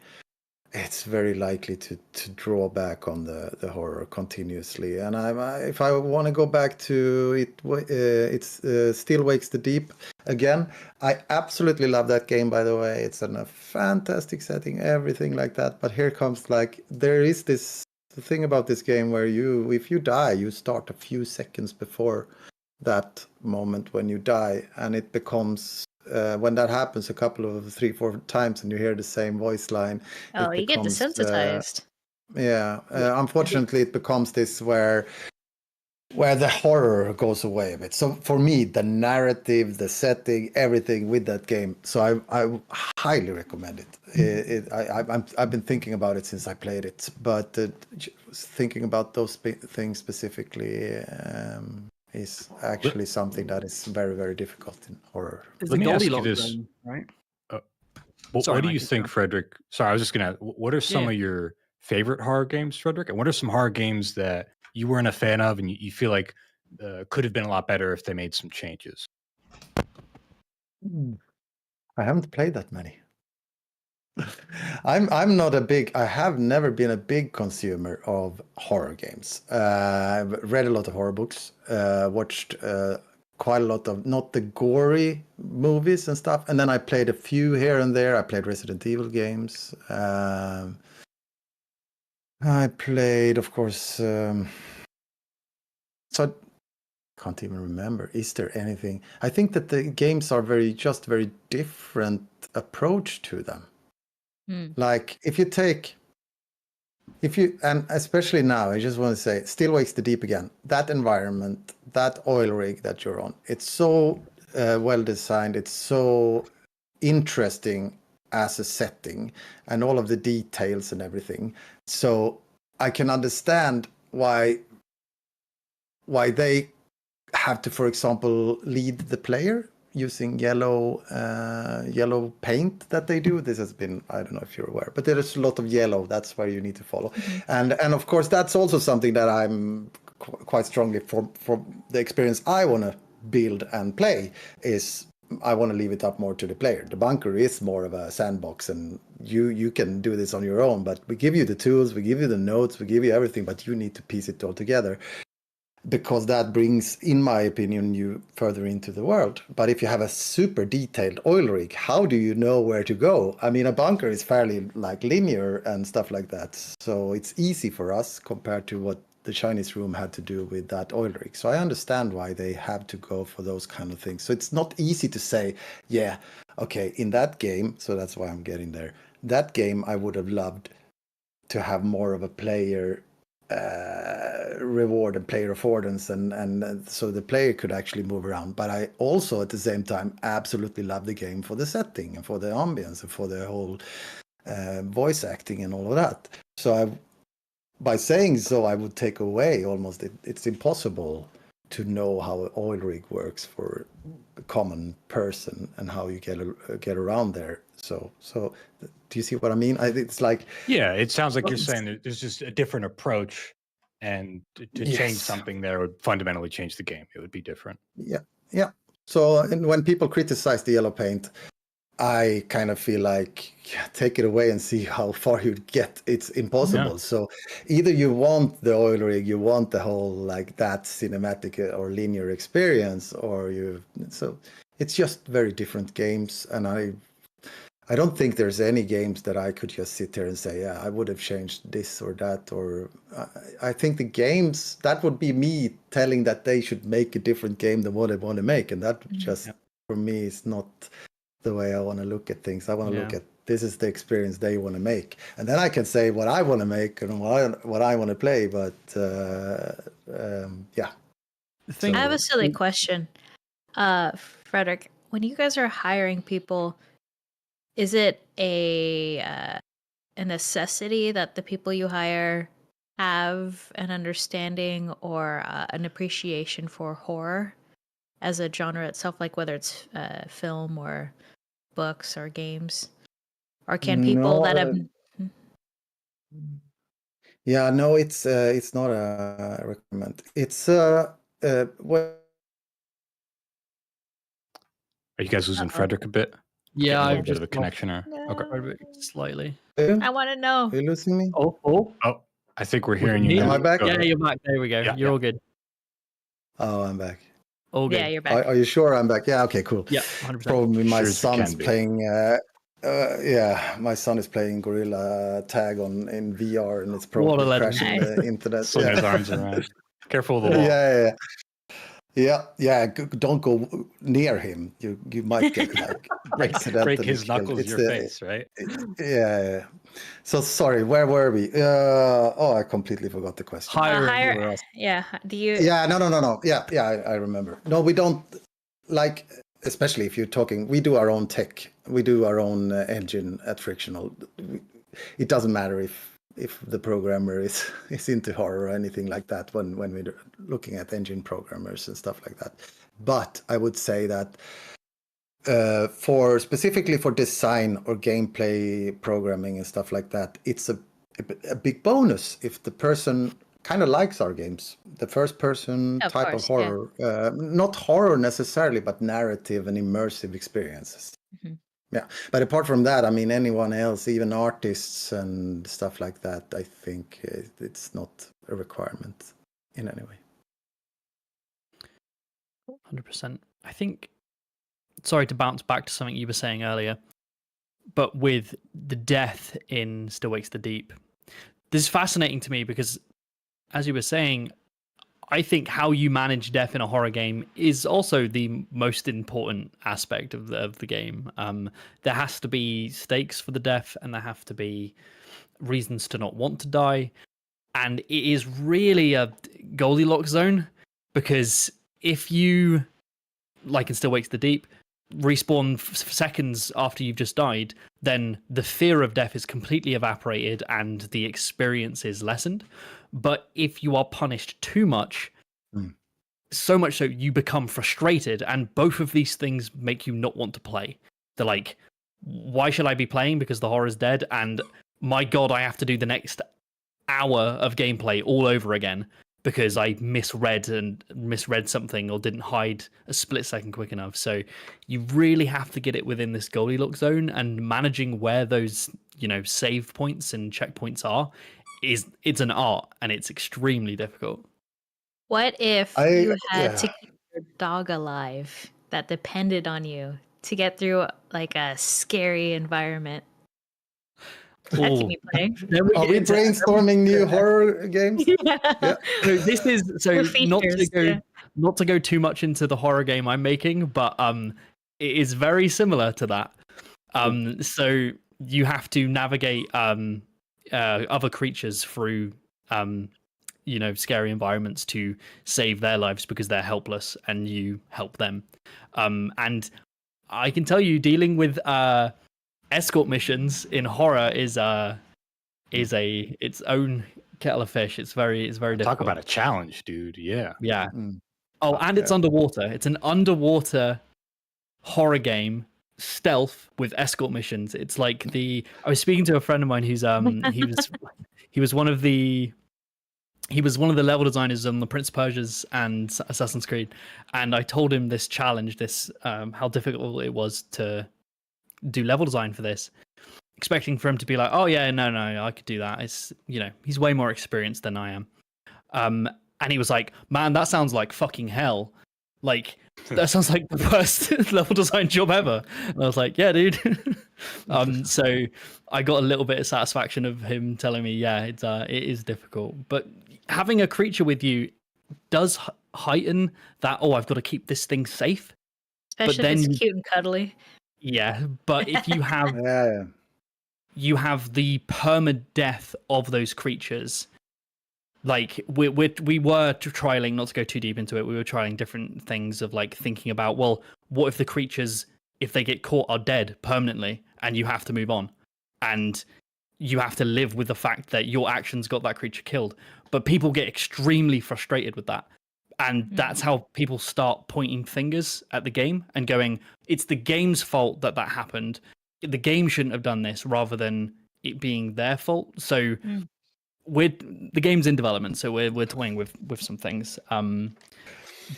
it's very likely to draw back on the horror continuously. And if I want to go back to it, it's Still Wakes the Deep again. I absolutely love that game, by the way. It's in a fantastic setting, everything like that. But here comes there is the thing about this game where if you die, you start a few seconds before that moment when you die, and it becomes. When that happens a couple of 3-4 times and you hear the same voice line, you get desensitized. Unfortunately, it becomes this where the horror goes away a bit. So for me, the narrative, the setting, everything with that game. So I highly recommend it. I've been thinking about it since I played it, but thinking about those things specifically, is actually something that is very, very difficult in horror. It's Let the me ask you Goldilocks this. zone, right? What do you Mikey, think, Fredrik? Sorry, I was just gonna. What are some Yeah. of your favorite horror games, Fredrik? And what are some horror games that you weren't a fan of, and you feel like could have been a lot better if they made some changes? I haven't played that many. I'm not a big. I have never been a big consumer of horror games. I've read a lot of horror books. Watched quite a lot of not the gory movies and stuff. And then I played a few here and there. I played Resident Evil games. I played, of course. So I can't even remember. Is there anything? I think that the games are very different approach to them. Like if you and especially now, I just want to say, Still Wakes the Deep again. That environment, that oil rig that you're on, it's so well designed. It's so interesting as a setting, and all of the details and everything. So I can understand why they have to, for example, lead the player using yellow paint that they do. This has been, I don't know if you're aware, but there is a lot of yellow. That's where you need to follow. And of course, that's also something that I'm quite strongly from the experience I want to build and play is I want to leave it up more to the player. The bunker is more of a sandbox, and you can do this on your own, but we give you the tools, we give you the notes, we give you everything, but you need to piece it all together. Because that brings, in my opinion, you further into the world. But if you have a super detailed oil rig, how do you know where to go? I mean, a bunker is fairly like linear and stuff like that. So it's easy for us compared to what the Chinese room had to do with that oil rig. So I understand why they have to go for those kind of things. So it's not easy to say, yeah, okay, in that game, so that's why I'm getting there. That game, I would have loved to have more of a player reward and player affordance, and so the player could actually move around. But I also at the same time absolutely love the game for the setting and for the ambience and for the whole voice acting and all of that. So by saying so, I would take away almost it's impossible to know how an oil rig works for a common person and how you get around there. So do you see what I mean? It's like, yeah, it sounds like you're saying that there's just a different approach, and to Yes. change something there would fundamentally change the game. It would be different. Yeah. So and when people criticize the yellow paint, I kind of feel like take it away and see how far you'd get. It's impossible. Yeah. So either you want the oil rig, you want the whole like that cinematic or linear experience, or so it's just very different games. And I don't think there's any games that I could just sit here and say, yeah, I would have changed this or that. Or I think the games, that would be me telling that they should make a different game than what they want to make. And that just, for me, is not the way I want to look at things. I want to look at this is the experience they want to make. And then I can say what I want to make and what I want to play. But yeah. I have a silly question. Fredrik, when you guys are hiring people, is it a necessity that the people you hire have an understanding or an appreciation for horror as a genre itself, like whether it's film or books or games? Or can people that have... Yeah, no, it's not a requirement. It's what... Are you guys losing Fredrik a bit? Yeah, a little I've bit of just a connection there. Okay, slightly. I want to know. Are you losing me? Oh, I think we're hearing you me? now. Am I back? Yeah, you're back. There we go. You're all good. Oh, I'm back. All good. Yeah, you're back. Are you sure I'm back? Yeah, okay, cool. Yeah, 100%. Probably my Sure as you son's can be. playing my son is playing Gorilla Tag in VR, and it's What a probably legend. crashing the internet. Swing his arms around. Careful of the wall. Yeah. Don't go near him. You might get like break his knuckles, It's your face, right? Yeah. So sorry, where were we? I completely forgot the question. Hiring. Yeah. Do you? Yeah, no. Yeah, I remember. No, we don't like, especially if you're talking. We do our own tech. We do our own engine at Frictional. It doesn't matter if if the programmer is into horror or anything like that when we're looking at engine programmers and stuff like that. But I would say that for specifically for design or gameplay programming and stuff like that, it's a big bonus if the person kind of likes our games. The first person Of type course, of horror, not horror necessarily, but narrative and immersive experiences. Mm-hmm. Yeah, but apart from that, I mean, anyone else, even artists and stuff like that, I think it's not a requirement in any way. 100%. I think, sorry to bounce back to something you were saying earlier, but with the death in Still Wakes the Deep, this is fascinating to me because, as you were saying, I think how you manage death in a horror game is also the most important aspect of the game. There has to be stakes for the death, and there have to be reasons to not want to die. And it is really a Goldilocks zone, because if you, like in Still Wakes the Deep, respawn seconds after you've just died, then the fear of death is completely evaporated and the experience is lessened. But if you are punished too much, so much so you become frustrated, and both of these things make you not want to play. They're like, why should I be playing because the horror's dead? And my God, I have to do the next hour of gameplay all over again because I misread something or didn't hide a split second quick enough. So you really have to get it within this Goldilocks zone, and managing where those, save points and checkpoints are it's an art, and it's extremely difficult. What if you had to keep your dog alive that depended on you to get through like a scary environment? That can be playing. Are we brainstorming new horror games? Yeah. So this is features, not to go too much into the horror game I'm making, but it is very similar to that. So you have to navigate other creatures through scary environments to save their lives because they're helpless, and you help them. And I can tell you, dealing with escort missions in horror is its own kettle of fish. It's very difficult. Talk about a challenge, dude. Yeah. Oh, and it's underwater. It's an underwater horror game, stealth with escort missions. It's like I was speaking to a friend of mine who's he was one of the level designers on the Prince of Persia's and Assassin's Creed, and I told him this challenge, how difficult it was to do level design for this, expecting for him to be like, oh yeah, no, I could do that. It's, he's way more experienced than I am. And he was like, man, that sounds like fucking hell. Like, that sounds like the worst level design job ever. And I was like, yeah, dude. So I got a little bit of satisfaction of him telling me, yeah, it is difficult. But having a creature with you does heighten that, I've got to keep this thing safe. Especially if it's cute and cuddly. Yeah, but if you have you have the permadeath of those creatures. Like we were trialing, not to go too deep into it, we were trying different things of like thinking about, well, what if the creatures, if they get caught, are dead permanently, and you have to move on, and you have to live with the fact that your actions got that creature killed. But people get extremely frustrated with that. And that's how people start pointing fingers at the game and going, it's the game's fault that happened. The game shouldn't have done this, rather than it being their fault. So the game's in development, so we're toying with some things.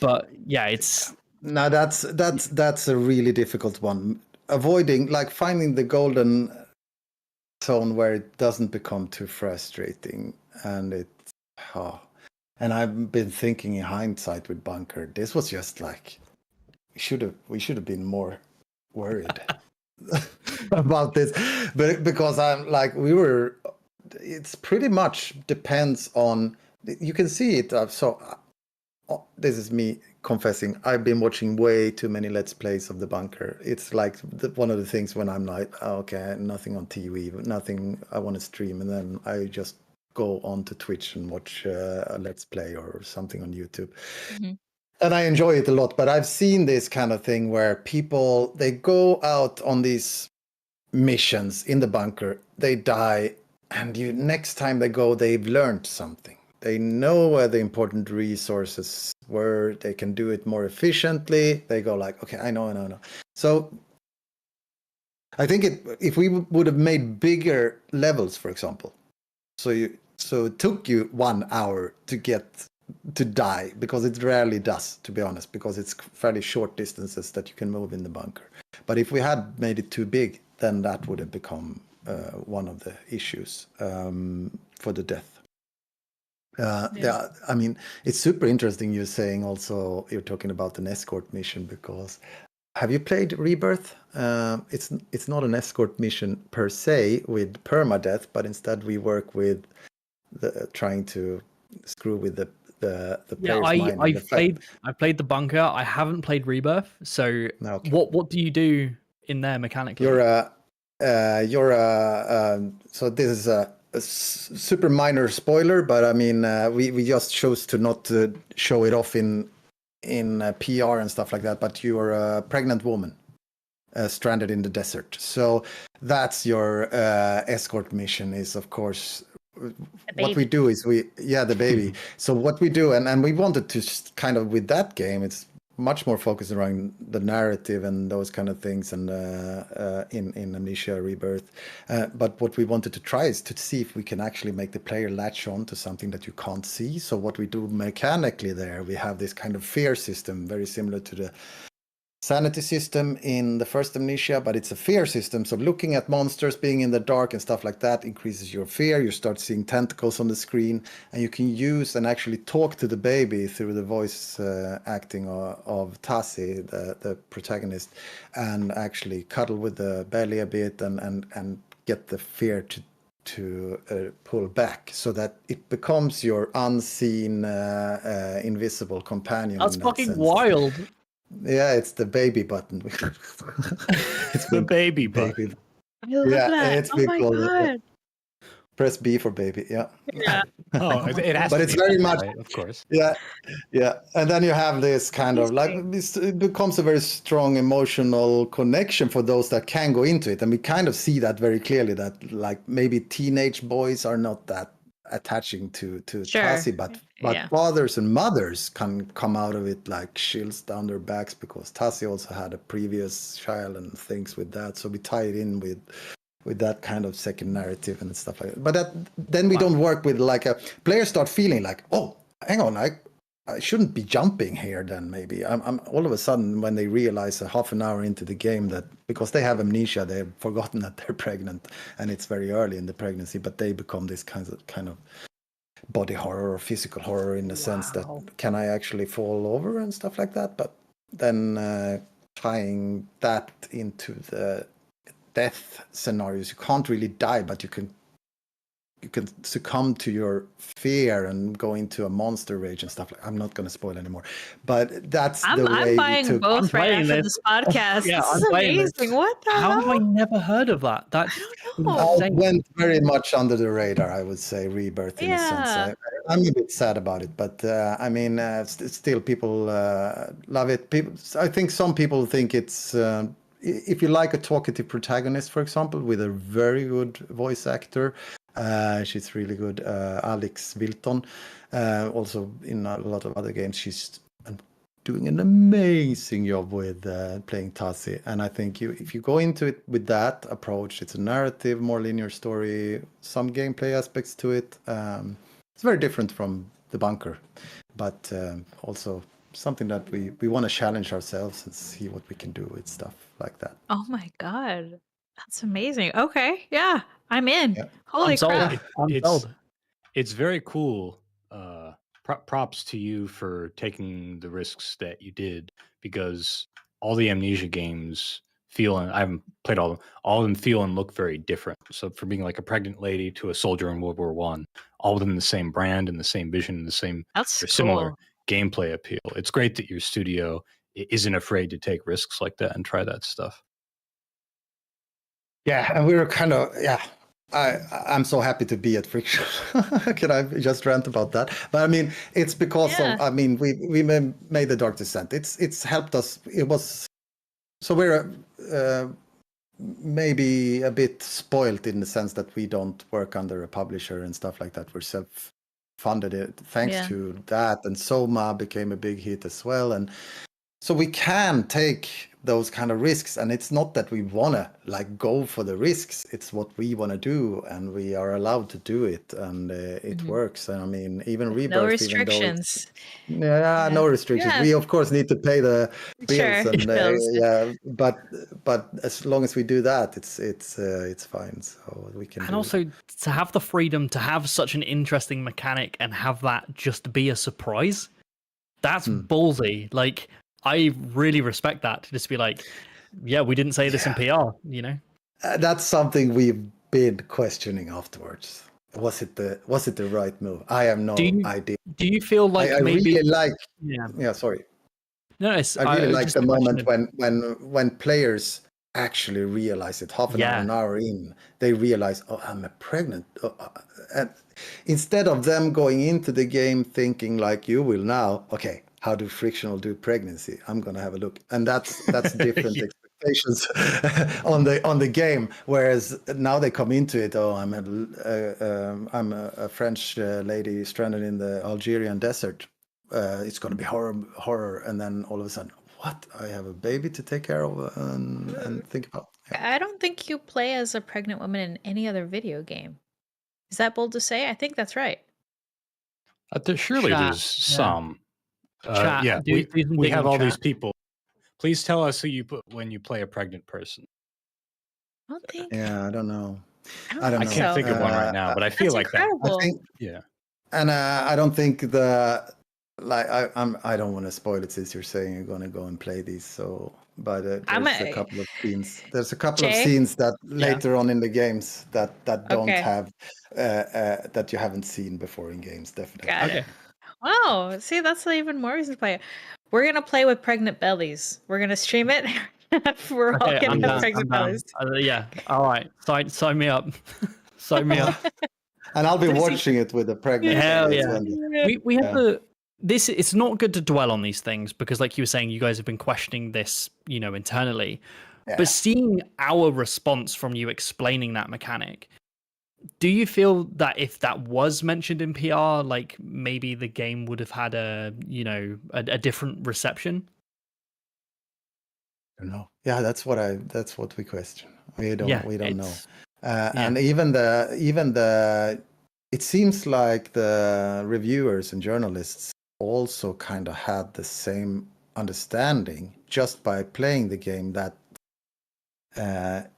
But yeah, it's now that's a really difficult one. Avoiding, like, finding the golden zone where it doesn't become too frustrating, and and I've been thinking in hindsight with Bunker, this was just like we should have been more worried about this, but because I'm like it's pretty much depends on, you can see it. This is me confessing, I've been watching way too many Let's Plays of the Bunker. It's like one of the things when I'm like, okay, nothing on TV, nothing I want to stream, and then I just go on to Twitch and watch a Let's Play or something on YouTube. And I enjoy it a lot. But I've seen this kind of thing where people, they go out on these missions in the bunker, they die, and you next time they go, they've learned something. They know where the important resources were. They can do it more efficiently. They go like, okay, I know. So I think if we would have made bigger levels, for example, so it took you 1 hour to get to die, because it rarely does, to be honest, because it's fairly short distances that you can move in the bunker. But if we had made it too big, then that would have become one of the issues for the death. Yeah, I mean, it's super interesting you're saying also, you're talking about an escort mission, because have you played Rebirth? It's not an escort mission per se with permadeath, but instead we work with trying to screw with the player's mind. I've played the bunker. I haven't played Rebirth. So Okay. what do you do in there mechanically? So this is a super minor spoiler, but I mean, we just chose to not show it off in PR and stuff like that. But you're a pregnant woman stranded in the desert. So that's your escort mission. Is of course what we do is the baby. So what we do, and we wanted to kind of with that game, it's much more focused around the narrative and those kind of things, and in Amnesia Rebirth. But what we wanted to try is to see if we can actually make the player latch on to something that you can't see. So what we do mechanically there, we have this kind of fear system, very similar to the sanity system in the first Amnesia, but it's a fear system. So looking at monsters, being in the dark and stuff like that increases your fear. You start seeing tentacles on the screen, and you can use and actually talk to the baby through the voice acting of Tassi, the protagonist, and actually cuddle with the belly a bit and get the fear to pull back, so that it becomes your unseen, invisible companion. That's fucking wild. Yeah, it's the baby button. It's the baby button. I love that. It's oh my god! Press B for baby. Yeah. Oh, it has. But to it's be very that, much, right? Of course. Yeah, and then you have this kind of like it becomes a very strong emotional connection for those that can go into it, and we kind of see that very clearly. That like maybe teenage boys are not that attaching to Tassi, but fathers and mothers can come out of it like chills down their backs, because Tassi also had a previous child and things with that. So we tie it in with that kind of second narrative and stuff like that. But then we don't work with like a players start feeling like, oh, hang on, I shouldn't be jumping here. Then maybe I'm all of a sudden, when they realize a half an hour into the game that because they have amnesia, they've forgotten that they're pregnant, and it's very early in the pregnancy, but they become this kind of body horror or physical horror in the sense that can I actually fall over and stuff like that. But then tying that into the death scenarios, you can't really die, but you can succumb to your fear and go into a monster rage and stuff. I'm not going to spoil anymore, but that's the way I'm buying both right after this podcast. Yeah, this is amazing. What the How hell? have I never heard of that? That's I don't know. It went very much under the radar, I would say. Rebirth in a sense. I'm a bit sad about it, but I mean, still people love it. I think some people think it's if you like a talkative protagonist, for example, with a very good voice actor. She's really good. Alex Wilton, also in a lot of other games, she's doing an amazing job with playing Tassi. And I think if you go into it with that approach, it's a narrative, more linear story, some gameplay aspects to it. It's very different from the bunker, but also something that we want to challenge ourselves and see what we can do with stuff like that. Oh my god, that's amazing. Okay, yeah, I'm in. Yeah. Holy crap! It's very cool. Props to you for taking the risks that you did, because all the Amnesia games feel, and I haven't played all of them feel and look very different. So from being like a pregnant lady to a soldier in World War I, all within the same brand and the same vision and the same similar gameplay appeal. It's great that your studio isn't afraid to take risks like that and try that stuff. Yeah, and we were kind of I'm so happy to be at Friction. Can I just rant about that? But I mean, it's because of, I mean, we made the Dark Descent. It's helped us. It was so we're maybe a bit spoiled in the sense that we don't work under a publisher and stuff like that. We're self-funded it thanks to that, and Soma became a big hit as well, and so we can take those kind of risks, and it's not that we want to like go for the risks, it's what we want to do, and we are allowed to do it, and it works. And I mean, even Rebirth, No restrictions. No restrictions. Yeah. We of course need to pay the bills, Sure, and bills. but as long as we do that, it's fine. So we can. And also to have the freedom to have such an interesting mechanic and have that just be a surprise, that's ballsy. Like, I really respect that, to just be like, yeah, we didn't say this in PR, you know. That's something we've been questioning afterwards. Was it the right move? I have no idea. Do you feel like I maybe? really like. Yeah. Sorry. No, I really like the moment when players actually realize it. Half an hour in, they realize, oh, I'm pregnant. And instead of them going into the game thinking like you will now, okay, how do frictional do pregnancy? I'm gonna have a look, and that's different expectations on the game. Whereas now they come into it, oh, I'm a French lady stranded in the Algerian desert. It's gonna be horror, and then all of a sudden, what? I have a baby to take care of and think about. Yeah. I don't think you play as a pregnant woman in any other video game. Is that bold to say? I think that's right. Surely there's some. Chat, we have all these people. Please tell us who you put when you play a pregnant person. I don't think. Yeah, I don't know. I don't I can't think of one right now, but I feel like incredible. that. I think, yeah. And I don't think I don't want to spoil it since you're saying you're going to go and play these. So, but there's a couple of scenes. There's a couple of scenes that later on in the games that don't have that you haven't seen before in games. Definitely. Got it. Wow. See, that's even more reason to play it. We're gonna play with pregnant bellies. We're gonna stream it. We're all gonna have pregnant bellies. Yeah. All right. Sign me up. Sign me up. And I'll be watching it with a pregnant. Hell yeah. We have this. It's not good to dwell on these things because, like you were saying, you guys have been questioning this, you know, internally. Yeah. But seeing our response from you explaining that mechanic, do you feel that if that was mentioned in PR, like maybe the game would have had a different reception? I don't know. Yeah, that's what we question. We don't know. And even it seems like the reviewers and journalists also kind of had the same understanding just by playing the game that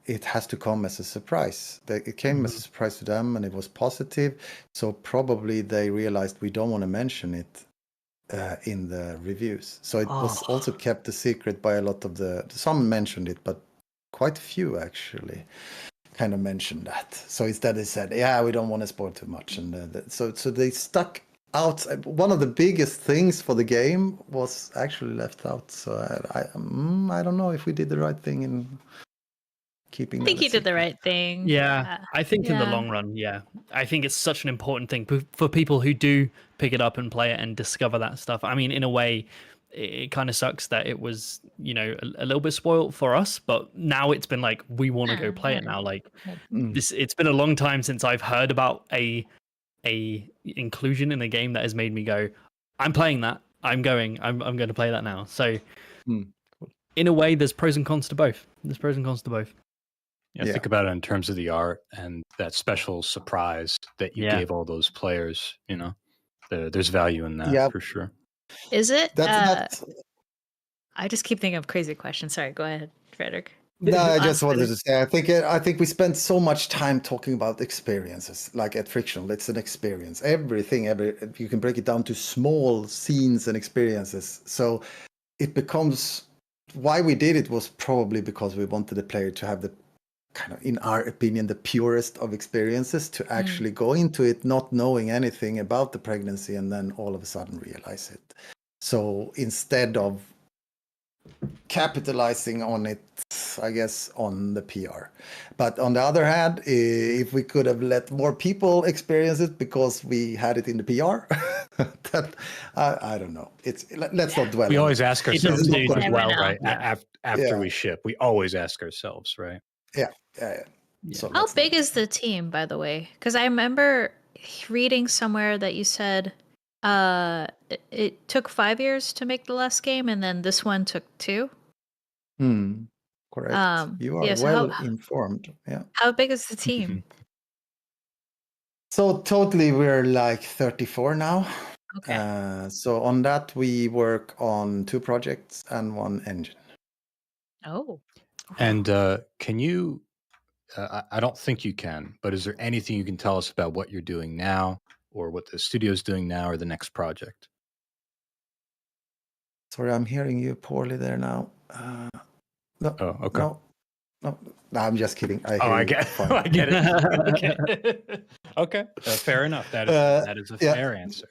it has to come as a surprise. It came as a surprise to them, and it was positive. So probably they realized we don't want to mention it in the reviews. So it was also kept a secret by a lot of some mentioned it, but quite a few actually kind of mentioned that. So instead they said, yeah, we don't want to spoil too much. And so they stuck out. One of the biggest things for the game was actually left out. So I don't know if we did the right thing in keeping. I think you did the right thing. Yeah, I think in the long run, I think it's such an important thing for people who do pick it up and play it and discover that stuff. I mean, in a way, it kind of sucks that it was, you know, a little bit spoiled for us, but now it's been like, we want to go play it now. Like it's been a long time since I've heard about a inclusion in a game that has made me go, I'm playing that. I'm going to play that now. So in a way, there's pros and cons to both. Yeah, think about it in terms of the art and that special surprise that you gave all those players. You know, there's value in that for sure. Is it? That's I just keep thinking of crazy questions. Sorry, go ahead, Fredrik. No, I just wanted to say, I think we spent so much time talking about experiences. Like at Frictional, it's an experience. You can break it down to small scenes and experiences. So it becomes, why we did it was probably because we wanted the player to have the kind of, in our opinion, the purest of experiences, to actually go into it not knowing anything about the pregnancy and then all of a sudden realize it. So instead of capitalizing on it, I guess, on the PR. But on the other hand, if we could have let more people experience it because we had it in the PR, that I don't know. Let's not dwell. We always ask ourselves right? after we ship. We always ask ourselves, right? Yeah. So How let's big not- is the team, by the way? Because I remember reading somewhere that you said it took 5 years to make the last game, and then this one took 2. Correct. You are Yeah. So well informed. Yeah. how big is the team? So totally, we're like 34 now. Okay. So on that, we work on 2 projects and 1 engine. Oh. And can you? I don't think you can, but is there anything you can tell us about what you're doing now, or what the studio's doing now, or the next project? Sorry, I'm hearing you poorly there now. No, Oh, okay. no, I'm just kidding. I Oh, hear I you get, fine. I get it. Okay, okay, fair enough. That is a yeah. fair answer.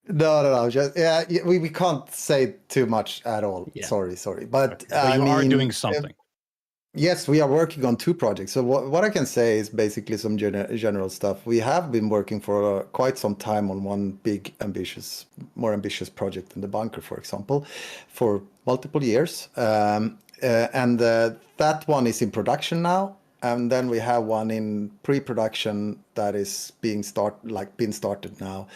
No. Just we can't say too much at all. Yeah. Sorry. But Okay. But you are doing something. Yes, we are working on 2 projects. So what I can say is basically some general stuff. We have been working for quite some time on one big, more ambitious project in the bunker, for example, for multiple years. And that one is in production now. And then we have one in pre-production that is been started now.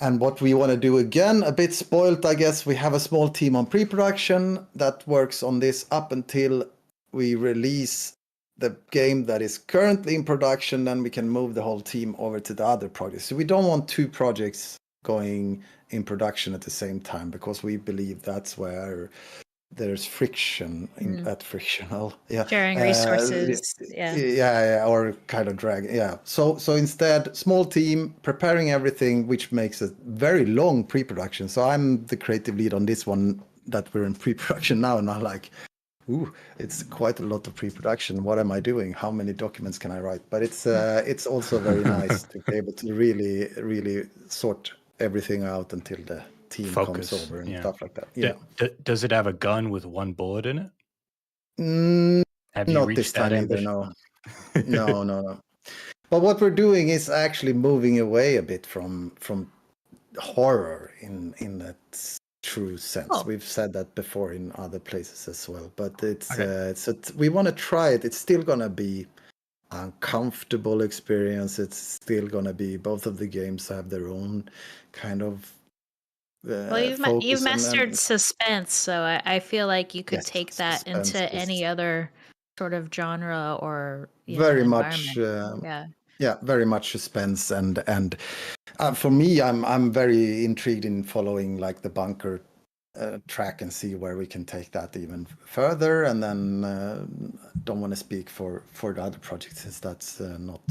And what we want to do again, a bit spoiled, I guess, we have a small team on pre-production that works on this up until we release the game that is currently in production. Then we can move the whole team over to the other projects. So we don't want 2 projects going in production at the same time, because we believe that's where there's friction at frictional Sharing resources. or kind of drag. So instead, small team preparing everything, which makes a very long pre-production. So I'm the creative lead on this one that we're in pre-production now, and I'm like, ooh, it's quite a lot of pre-production. What am I doing? How many documents can I write? But it's also very nice to be able to really sort everything out until the team comes over and stuff like that. Yeah. Does it have a gun with 1 bullet in it? Have you Not reached this that time either. ambition? No. But what we're doing is actually moving away a bit from horror in that true sense. Oh. We've said that before in other places as well. But we want to try it. It's still gonna be uncomfortable experience. It's still gonna be, both of the games have their own kind of Well, you've mastered suspense, so I feel like you could take that into any other sort of genre or very much very much suspense, and for me, I'm very intrigued in following like the bunker track and see where we can take that even further. And then don't want to speak for the other projects, since that's not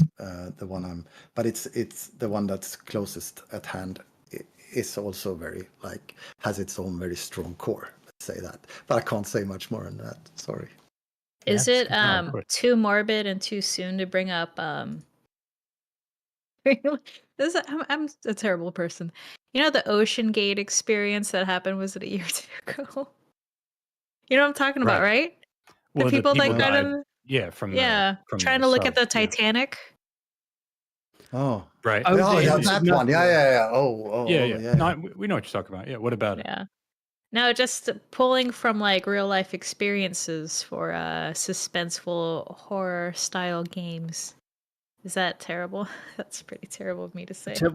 the one but it's the one that's closest at hand. Is also very has its own very strong core, let's say that, but I can't say much more than that. Sorry. Is it too morbid and too soon to bring up I'm a terrible person. You know, the Ocean Gate experience that happened, was it a year or 2 ago? You know what I'm talking about, right? Well, the people that got in from trying to look at the Titanic. Oh, right. Oh, that one. Yeah. Yeah. No, we know what you're talking about. Yeah. What about it? Yeah. No, just pulling from like real life experiences for suspenseful horror style games. Is that terrible? That's pretty terrible of me to say. To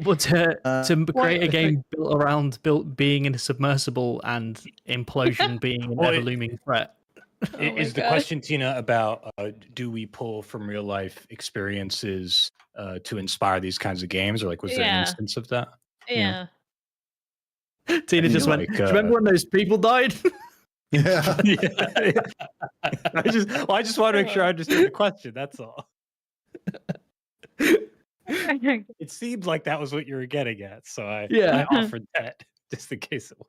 create a game built around being in a submersible and implosion being an ever-looming threat. Is the question, Tina, about do we pull from real life experiences to inspire these kinds of games, or like was there an instance of that? Yeah. Tina just went, do you remember when those people died? Yeah. I just want to make sure I understood the question. That's all. It seemed like that was what you were getting at, so I offered that just in case it was.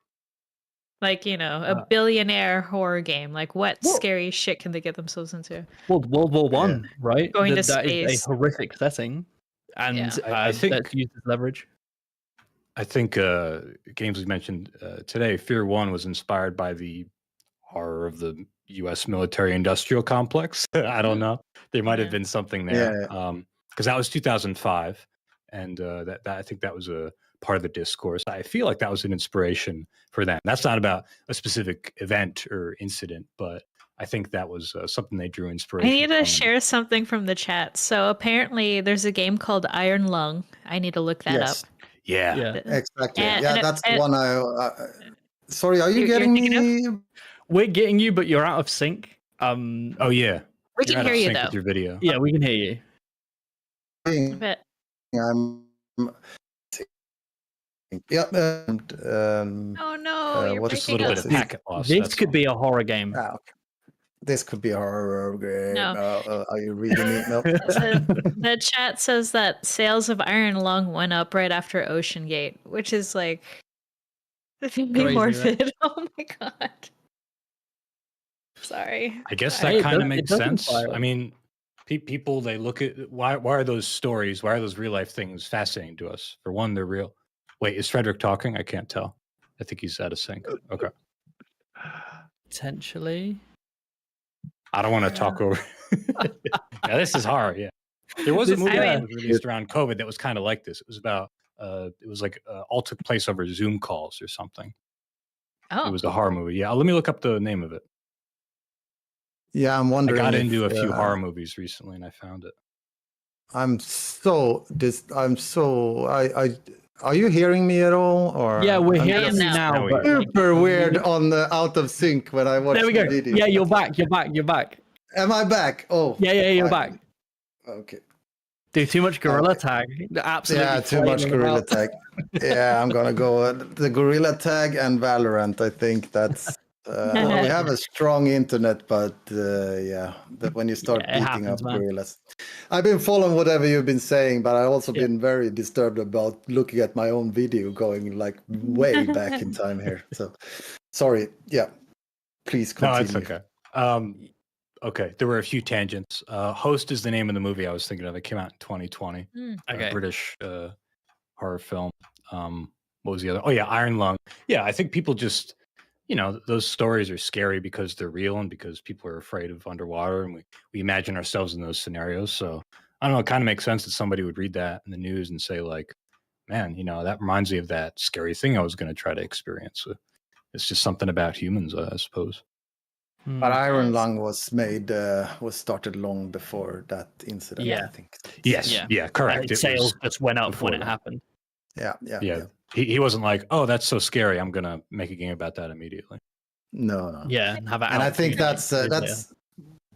Like, a billionaire horror game. Like, what scary shit can they get themselves into? World War One, right? Going to that space. is a horrific setting, and I think that's used as leverage. I think games we mentioned today, Fear 1 was inspired by the horror of the U.S. military-industrial complex. I don't know. There might have been something there. Because that was 2005, and that I think that was a part of the discourse. I feel like that was an inspiration for them. That's not about a specific event or incident, but I think that was something they drew I inspiration need to from. share something from the chat. So apparently, there's a game called Iron Lung. I need to look that Yes. up. Yeah. Yeah. Exactly. And- Yeah, and it- that's the and- one I. Sorry, are you You're getting thinking me? We're getting you, but you're out of sync. Oh yeah. We You're can out of hear you sync though. with your video. Yeah, we can hear you. But I'm. Yeah. oh no, you're what Just a breaking little up. bit of packet loss. This that's could all. be a horror game. Okay. This could be a horror game. No. Are you reading me? No. The chat says that sales of Iron Lung went up right after Ocean Gate, which is like Crazy, morbid. Oh my god. Sorry. I guess Hey, that it kind of does- it makes does sense. inspire. I mean, people they look at why are those stories, why are those real life things fascinating to us? For one, they're real. Wait, is Fredrik talking? I can't tell. I think he's out of sync. Okay. Potentially. I don't want to talk over. Yeah, this is hard. Yeah, there was a This- movie I that mean- was released around COVID that was kind of like this. It was about it was like all took place over Zoom calls or something. Oh. It was a horror movie. Yeah, let me look up the name of it. Yeah, I'm I wondering. got if, into a few horror movies recently and I found it. I'm so are you hearing me at all? Or Yeah, we're I'm hearing just- you Now now. we But hear. super weird on the out of sync when I watch there we the go. video. Yeah, you're back. You're back. You're back. Am I back? Oh. Yeah, you're fine. back. Okay. Dude, too much gorilla Okay. tag. Absolutely. Yeah, too much flaming gorilla about. tag. Yeah, I'm gonna go the gorilla tag and Valorant. I think that's we have a strong internet, but yeah, that when you start Yeah, it beating happens, up man. gorillas. I've been following whatever you've been saying, but I've also been very disturbed about looking at my own video going like way back in time here. So sorry. Yeah, please No, continue. it's okay. Okay, there were a few tangents. Host is the name of the movie I was thinking of. It came out in 2020. Okay. A British horror film. What was the other? Oh yeah, Iron Lung. Yeah, I think people just, those stories are scary because they're real and because people are afraid of underwater, and we imagine ourselves in those scenarios. So I don't know. It kind of makes sense that somebody would read that in the news and say like, "Man, that reminds me of that scary thing I was going to try to experience." So it's just something about humans, I suppose. But Iron Lung was started long before that incident. Yeah. I think. Yes. Yeah. Yeah. Correct. It Sales was- just went up before when it that. happened. Yeah. He wasn't like, oh, that's so scary, I'm gonna make a game about that immediately. No. Yeah, and have it And out I think for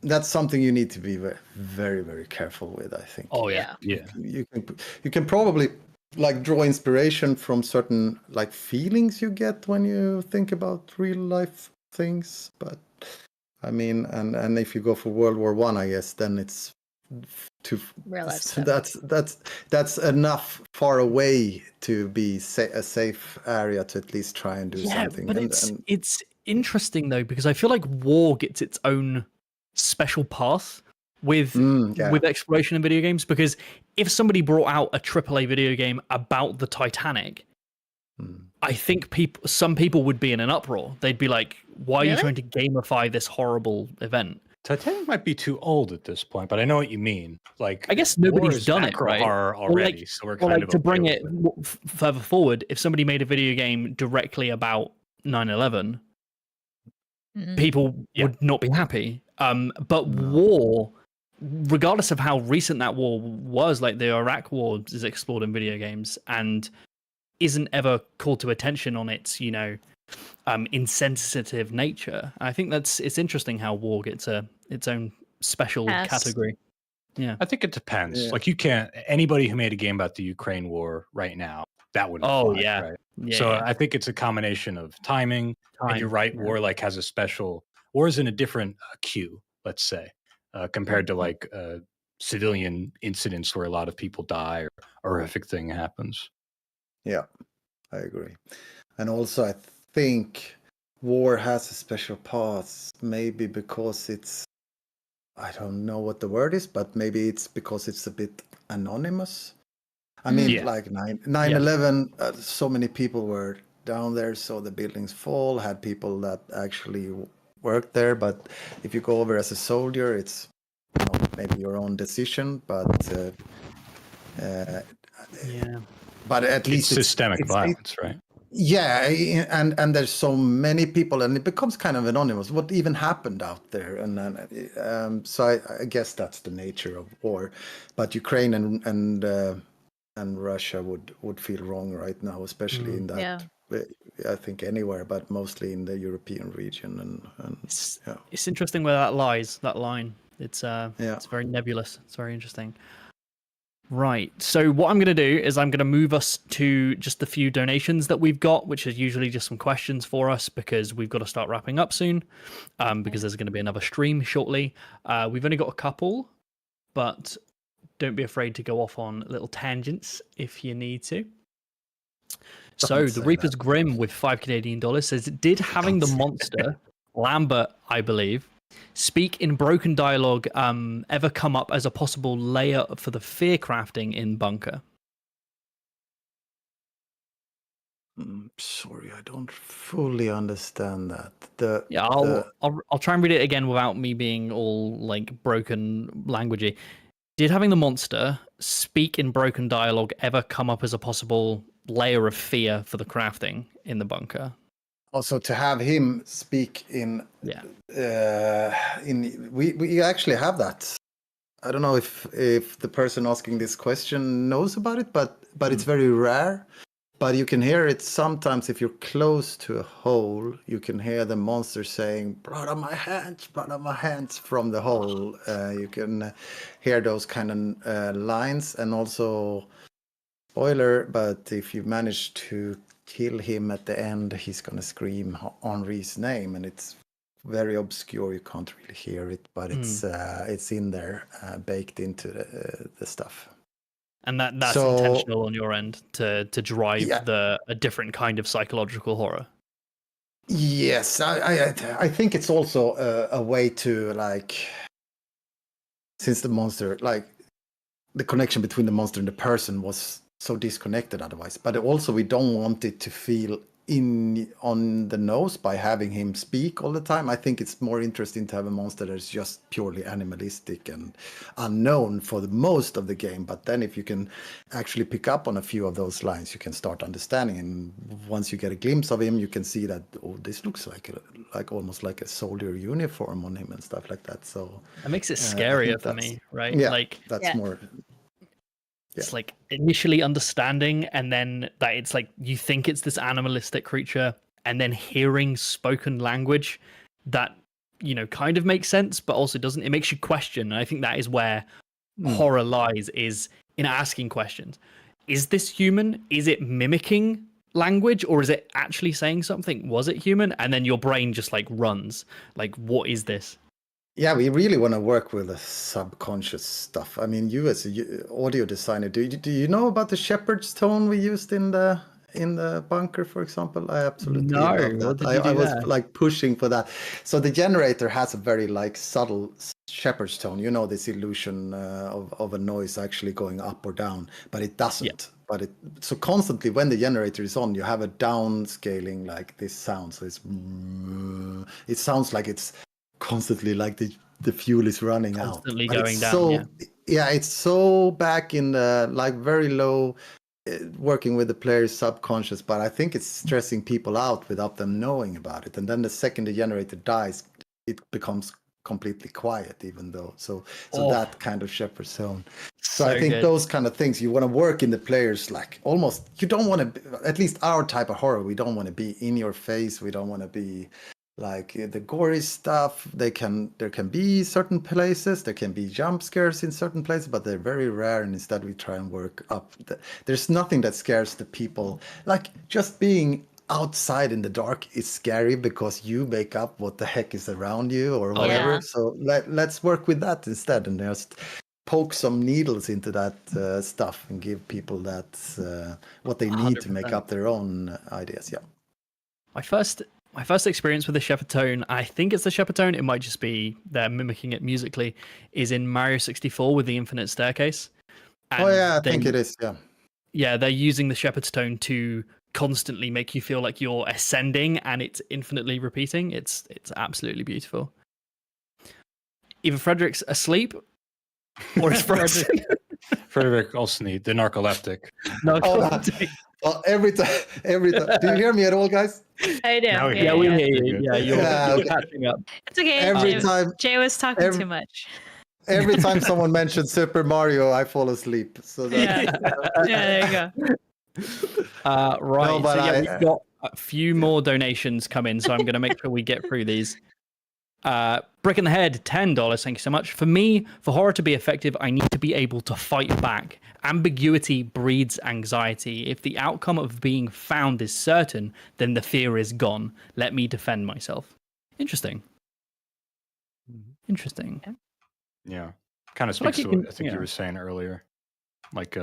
that's something you need to be very, very careful with. I think. Oh yeah. Yeah. You can probably like draw inspiration from certain like feelings you get when you think about real life things, but I mean, and if you go for World War One, I guess then it's too. Real life stuff. That's enough far away to be a safe area to at least try and do something. But And- it's interesting though, because I feel like war gets its own special path with with exploration in video games, because if somebody brought out a AAA video game about the Titanic, I think some people would be in an uproar. They'd be like, why are you trying to gamify this horrible event? Titanic might be too old at this point, but I know what you mean. Like, I guess war nobody's is done it, macro right? horror Or already, like- so we're Or kind like of to okay bring with it further forward, if somebody made a video game directly about 9/11, people would not be happy. But war, regardless of how recent that war was, like the Iraq War is explored in video games and isn't ever called to attention on its, insensitive nature. I think it's interesting how war gets its own special category. Yeah, I think it depends. Yeah. Like, you can't, anybody who made a game about the Ukraine war right now, that wouldn't Oh, fly, yeah. right? yeah. So I think it's a combination of timing. And you're right, yeah. war like has a special, war is in a different queue, let's say, compared to like civilian incidents where a lot of people die or a horrific thing happens. Yeah, I agree. And also, I think war has a special path, maybe because it's, I don't know what the word is, but maybe it's because it's a bit anonymous. I mean, Yeah. like 9/11, so many people were down there, saw the buildings fall, had people that actually worked there. But if you go over as a soldier, it's maybe your own decision, but yeah. but at It's least systemic it's- violence, right? Yeah, and there's so many people, and it becomes kind of anonymous. What even happened out there? And then, so I guess that's the nature of war. But Ukraine and Russia would feel wrong right now, especially in that. Yeah. I think anywhere, but mostly in the European region. And yeah. It's interesting where that lies. That line. It's Yeah. it's very nebulous. It's very interesting. Right. So what I'm going to do is I'm going to move us to just the few donations that we've got, which is usually just some questions for us because we've got to start wrapping up soon, because there's going to be another stream shortly. We've only got a couple, but don't be afraid to go off on little tangents if you need to. So the Reaper's Grim with $5 says, did having the monster, Lambert, I believe, speak in broken dialogue ever come up as a possible layer for the fear crafting in Bunker? Sorry, I don't fully understand that. I'll try and read it again without me being all like broken languagey. Did having the monster speak in broken dialogue ever come up as a possible layer of fear for the crafting in the Bunker? Also, to have him speak in we actually have that. I don't know if the person asking this question knows about it, but it's very rare. But you can hear it sometimes if you're close to a hole. You can hear the monster saying blood on my hands" from the hole. You can hear those kind of lines, and also spoiler. But if you manage to kill him at the end, he's gonna scream Henri's name, and it's very obscure. You can't really hear it, but it's in there, baked into the stuff. And that's intentional on your end to drive a different kind of psychological horror. Yes, I think it's also a way to, like, since the monster, like, the connection between the monster and the person was so disconnected otherwise. But also we don't want it to feel on the nose by having him speak all the time. I think it's more interesting to have a monster that's just purely animalistic and unknown for the most of the game. But then if you can actually pick up on a few of those lines, you can start understanding. And once you get a glimpse of him, you can see that, oh, this looks like almost like a soldier uniform on him and stuff like that. So that makes it scarier for me, right? Yeah, like that's more. It's like initially understanding, and then that it's like you think it's this animalistic creature, and then hearing spoken language that, you know, kind of makes sense, but also doesn't. It makes you question. And I think that is where horror lies, is in asking questions. Is this human? Is it mimicking language, or is it actually saying something? Was it human? And then your brain just like runs. Like, what is this? Yeah, we really want to work with the subconscious stuff. I mean, you as a audio designer, do you know about the shepherd's tone we used in the Bunker, for example? I absolutely love that. What did you do I was there? like pushing for that. So the generator has a very like subtle shepherd's tone. You know, this illusion of a noise actually going up or down, but it doesn't. Yeah. But so constantly when the generator is on, you have a downscaling like this sound. So it sounds like it's constantly like the fuel is running Constantly out. But going down. So, yeah, it's so back in the like very low, working with the player's subconscious. But I think it's stressing people out without them knowing about it. And then the second the generator dies, it becomes completely quiet, even though so that kind of shepherd's tone. So I think those kind of things you want to work in the players, like almost you don't want to, at least our type of horror, we don't want to be in your face. We don't want to be like the gory stuff. There can be certain places, there can be jump scares in certain places, but they're very rare, and instead we try and work up. There's nothing that scares the people. Like just being outside in the dark is scary because you make up what the heck is around you or whatever. Yeah. So let's work with that instead and just poke some needles into that stuff and give people that what they need to make 100%. up their own ideas. Yeah. My first experience with the shepherd tone, I think it's the shepherd tone, it might just be they're mimicking it musically, is in Mario 64 with the Infinite Staircase. And I think it is, yeah. Yeah, they're using the shepherd's tone to constantly make you feel like you're ascending, and it's infinitely repeating. It's absolutely beautiful. Either Fredrik's asleep or it's frozen. Fredrik Olsson, the narcoleptic. No, Oh, well, every time. Do you hear me at all, guys? I do. Now we yeah, we Yeah. hear you. Yeah, you're okay. catching up. It's okay. Every Jay, time- Jay was talking every- too much. Every time someone mentions Super Mario, I fall asleep. So Yeah. Yeah, there you go. Right. No, but so yeah, I- we've got a few more donations come in, so I'm going to make sure we get through these. Brick in the Head, $10. Thank you so much. For me, for horror to be effective, I need to be able to fight back. Ambiguity breeds anxiety. If the outcome of being found is certain, then the fear is gone. Let me defend myself. Interesting. Interesting. Yeah, kind of Like speaks you to what can- I think yeah. you were saying earlier. Like,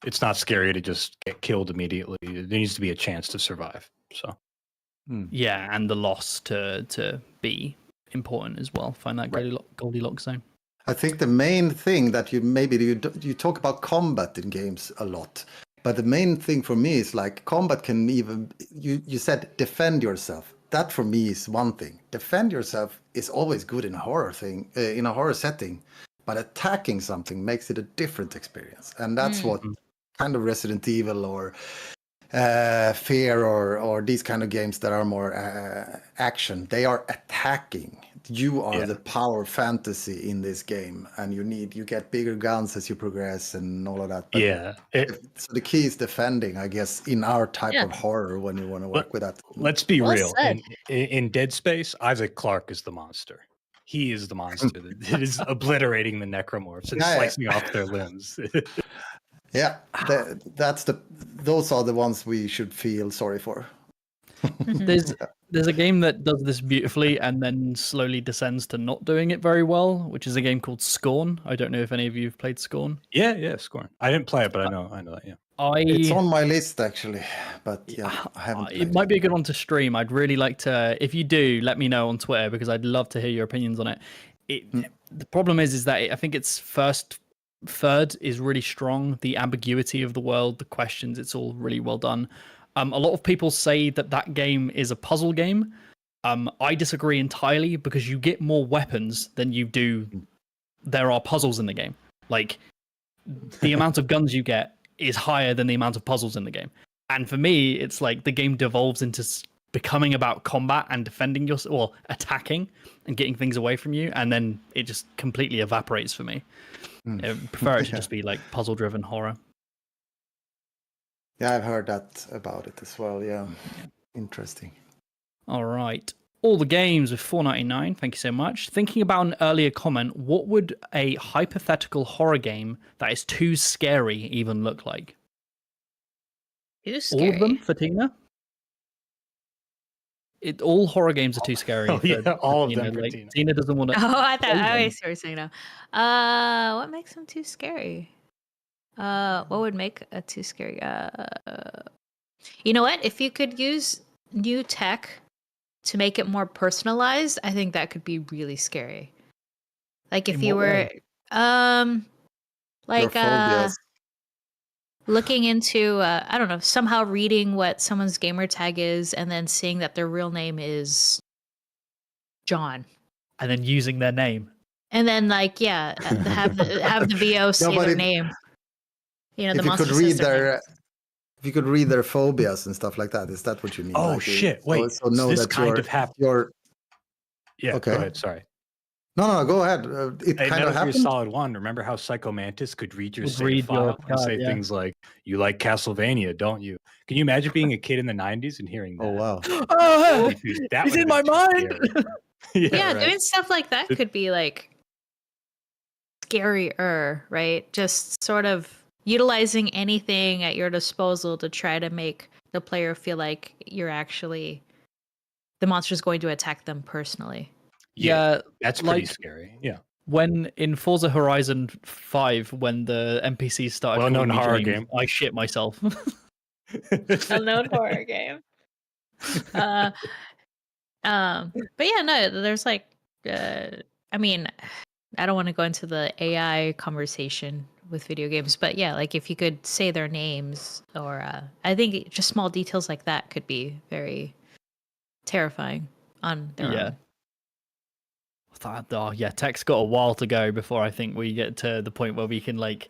it's not scary to just get killed immediately. There needs to be a chance to survive. So, Yeah, and the loss to be important as well. Find that Right. Goldilocks zone. I think the main thing that you talk about combat in games a lot, but the main thing for me is like combat can even you said defend yourself. That for me is one thing. Defend yourself is always good in a horror thing, in a horror setting, but attacking something makes it a different experience, and that's what kind of Resident Evil or Fear or these kind of games that are more action. They are attacking. You are the power fantasy in this game, and you get bigger guns as you progress and all of that. But yeah. so the key is defending, I guess, in our type Yeah. of horror when you want to work with that. Let's be Well real. said. In Dead Space, Isaac Clarke is the monster. He is the monster that is obliterating the necromorphs and Yeah, yeah. slicing off their limbs. Yeah, those are the ones we should feel sorry for. There's a game that does this beautifully and then slowly descends to not doing it very well, which is a game called Scorn. I don't know if any of you have played Scorn. yeah, Scorn. I didn't play it, but I know that. Yeah. It's on my list actually, but yeah, I haven't. It might be a good one to stream. I'd really like to. If you do, let me know on Twitter because I'd love to hear your opinions on it. The problem is that I think its third is really strong. The ambiguity of the world, the questions, it's all really well done. A lot of people say that game is a puzzle game. I disagree entirely because you get more weapons than you do. There are puzzles in the game. Like the amount of guns you get is higher than the amount of puzzles in the game. And for me, it's like the game devolves into becoming about combat and defending yourself, or attacking and getting things away from you, and then it just completely evaporates for me. I prefer it to just be like puzzle-driven horror. Yeah, I've heard that about it as well. Yeah, interesting. All right. All the games with $4.99. Thank you so much. Thinking about an earlier comment, what would a hypothetical horror game that is too scary even look like? Too scary. All of them for Tina? All horror games are too scary. Oh, yeah, all of them for Like, Tina. Tina doesn't want to. Oh, I thought All of I them. see what you're saying now. What makes them too scary? What would make a too scary? You know what? If you could use new tech to make it more personalized, I think that could be really scary. Like if In you what were, way? like Your phobias. looking into, I don't know, somehow reading what someone's gamer tag is, and then seeing that their real name is John. And then using their name. And then, like, yeah, have the VO say but their if- name. You know, the If you monster could says read their name. their, if you could read their phobias and stuff like that, is that what you mean? Oh Like, shit! so- Wait, so know this that kind of happened. you're. Yeah, Okay. go ahead. Sorry. No, go ahead. It Hey, kind Metal of Gear happened. Solid 1, remember how Psycho Mantis could read your Would save read your file and say card, yeah. things like, you like Castlevania, don't you? Can you imagine being a kid in the 90s and hearing that? Oh wow. Oh, That he's would've in my been too mind. scary. Yeah, right. doing stuff like that could be like scarier, right? Just sort of utilizing anything at your disposal to try to make the player feel like you're actually the monster's going to attack them personally. Yeah, That's pretty like- scary. Yeah. when in Forza Horizon 5, when the NPCs started Well-known calling me horror James, game. I shit myself. A known horror game. But yeah, no, there's like, I mean, I don't want to go into the AI conversation with video games, but yeah, like if you could say their names, or I think just small details like that could be very terrifying on their Yeah. own. Oh yeah, tech's got a while to go before I think we get to the point where we can like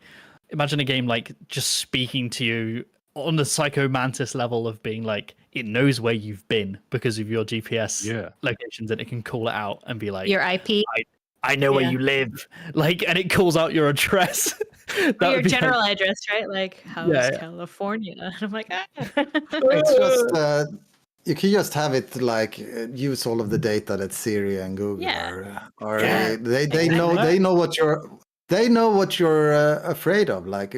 Imagine a game like just speaking to you on the Psycho Mantis level of being like, it knows where you've been because of your GPS locations, and it can call it out and be like, Your IP, I know where you live, like, and it calls out your address. or your general address, right? Like, how's California? And I'm like, It's just you can just have it like use all of the data that Siri and Google they know what you're afraid of. Like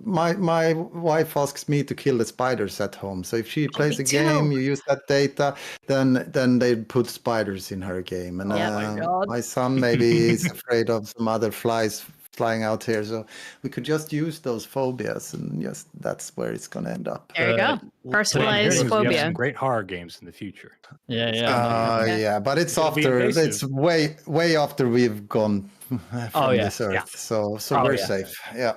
my wife asks me to kill the spiders at home. So if she plays a game, you use that data, then they put spiders in her game. And my son maybe is afraid of some other flies flying out here. So we could just use those phobias, and just that's where it's going to end up. There you go. Personalized phobia. We have some great horror games in the future. But it's it's way after we've gone from this earth. So we're safe. Yeah.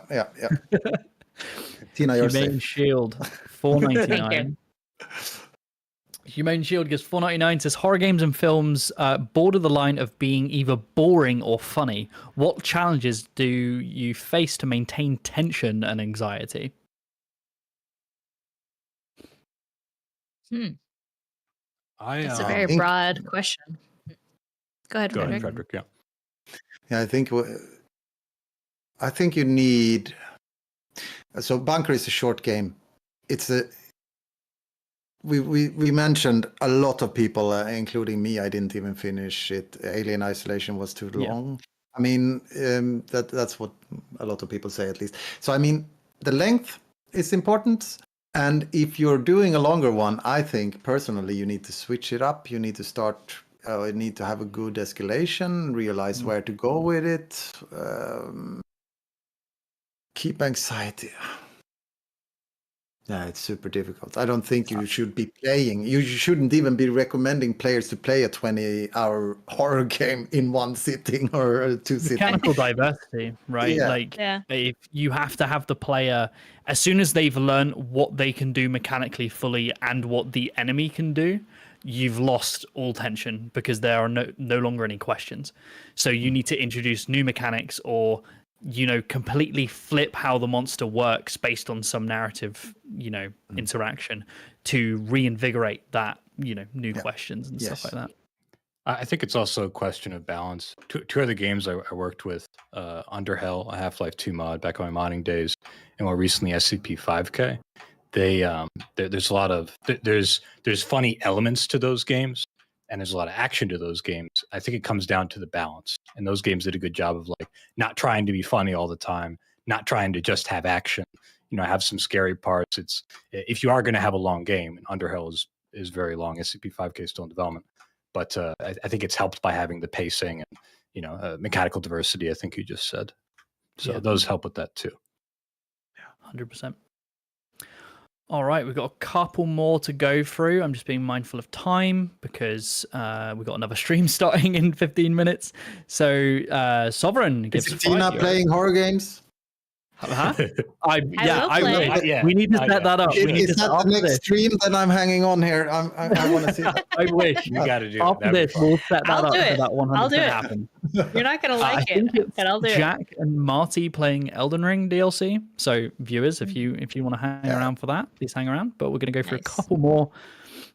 Tina, you're Humane safe. Shield, $4.99. Humane Shield gives $4.99. Says horror games and films border the line of being either boring or funny. What challenges do you face to maintain tension and anxiety? It's a very broad question. Go ahead, Fredrik. Yeah, I think you need. So Bunker is a short game. We mentioned a lot of people, including me. I didn't even finish it. Alien Isolation was too long. I mean, that's what a lot of people say, at least. So I mean, the length is important. And if you're doing a longer one, I think personally you need to switch it up. You need to start. You need to have a good escalation. Realize where to go with it. Keep anxiety. Yeah, it's super difficult. I don't think you should be playing. You shouldn't even be recommending players to play a 20-hour horror game in one sitting or two sittings. Mechanical diversity, right? If you have to have the player, as soon as they've learned what they can do mechanically fully and what the enemy can do, you've lost all tension because there are no longer any questions. So you need to introduce new mechanics or completely flip how the monster works based on some narrative, interaction to reinvigorate that, new questions and stuff like that. I think it's also a question of balance. Two other games I worked with, Underhell, a Half-Life 2 mod back in my modding days, and more recently SCP-5K. There's a lot of there's funny elements to those games, and there's a lot of action to those games. I think it comes down to the balance. And those games did a good job of like not trying to be funny all the time, not trying to just have action, have some scary parts. It's if you are going to have a long game, and Underhell is very long, SCP-5K is still in development. But I think it's helped by having the pacing and, mechanical diversity, I think you just said. So those help with that too. Yeah, 100%. All right, we've got a couple more to go through. I'm just being mindful of time because we've got another stream starting in 15 minutes. So Sovereign gives Tina playing horror games? Huh? I will. We need to set that up. Is that the next stream that I'm hanging on here? I want to see that. I wish. You got to do After this, we'll set that up so that 100% I'll do it. happens. You're not going to like it, but I'll do Jack and Marty playing Elden Ring DLC. So viewers, if you want to hang around for that, please hang around. But we're going to go through a couple more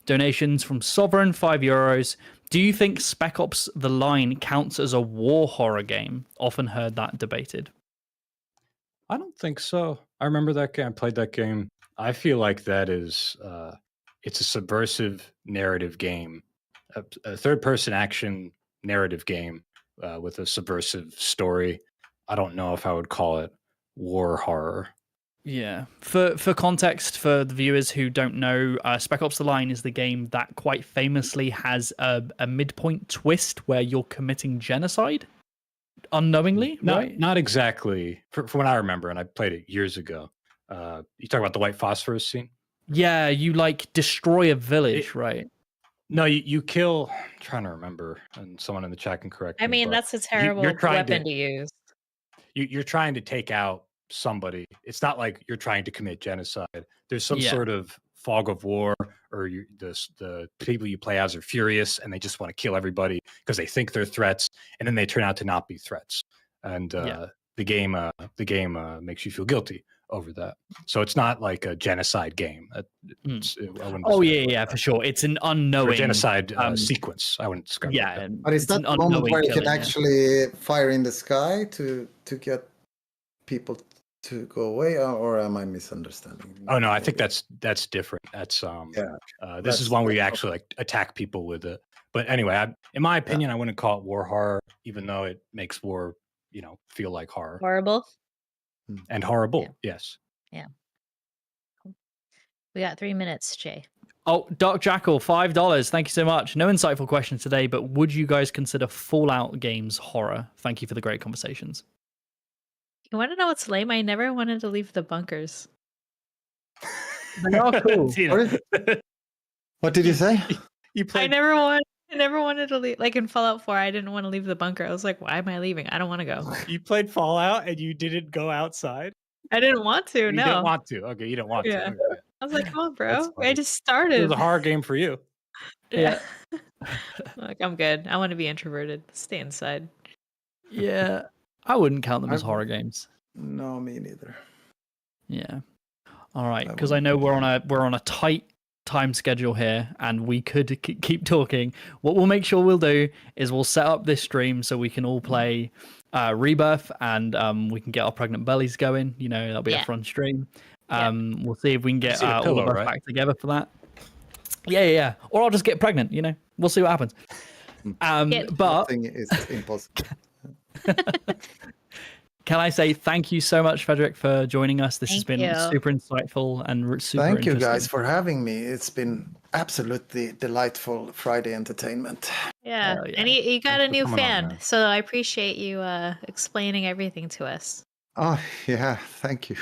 donations from Sovereign, €5. Do you think Spec Ops: The Line counts as a war horror game? Often heard that debated. I don't think so. I remember that game. I played that game. I feel like that is it's a subversive narrative game, a third-person action narrative game with a subversive story. I don't know if I would call it war horror. Yeah. For context, for the viewers who don't know, Spec Ops: The Line is the game that quite famously has a midpoint twist where you're committing genocide unknowingly, right? Not exactly. From what I remember, and I played it years ago. You talk about the white phosphorus scene? Yeah, you destroy a village, right? No, you kill. I'm trying to remember, and someone in the chat can correct me. I mean, that's a terrible weapon to use. You're trying to take out somebody. It's not like you're trying to commit genocide. There's some sort of fog of war, or the people you play as are furious and they just want to kill everybody because they think they're threats, and then they turn out to not be threats. And the game makes you feel guilty over that. So it's not like a genocide game. I wouldn't Oh describe it yeah, like yeah, that. for sure. It's an Or unknowing genocide sequence. I wouldn't describe it like Yeah, that. But is it's that an the moment unknowing where you can killing, yeah. actually fire in the sky to get people to go away, or am I misunderstanding? Oh no, I think that's different. That's this is one where you actually like attack people with it. But anyway, in my opinion, I wouldn't call it war horror, even though it makes war, feel like horror Horrible. and horrible. Yes. Yeah. We got 3 minutes, Jay. Oh, Dark Jackal, $5. Thank you so much. No insightful questions today, but would you guys consider Fallout games horror? Thank you for the great conversations. You want to know what's lame? I never wanted to leave the bunkers. They are cool. What did you say? You I played. never wanted to leave. Like in Fallout 4, I didn't want to leave the bunker. I was like, why am I leaving? I don't want to go. You played Fallout and you didn't go outside. I didn't want to. You No. didn't want to. Okay, you didn't want Yeah. to. Okay. I was like, come on, That's bro. funny. I just It started. was a horror game for you. Yeah. Like, I'm good. I want to be introverted. Stay inside. Yeah, I wouldn't count them as I- horror games. No, me neither. Yeah. All right, I because I know we're on a tight time schedule here, and we could keep talking. What we'll make sure we'll do is we'll set up this stream so we can all play Rebirth, and we can get our pregnant bellies going. That'll be a fun stream. We'll see if we can get see the all pillow, of us right? back together for that. Yeah. Or I'll just get pregnant. We'll see what happens. But Nothing is impossible. can I say thank you so much, Fredrik, for joining us? This has Thank been you. super insightful and super Thank you guys interesting. for having me. It's been absolutely delightful Friday entertainment. Yeah. Hell yeah. And you got Thanks a for new coming on, fan. man. So I appreciate you explaining everything to us. Oh yeah, thank you.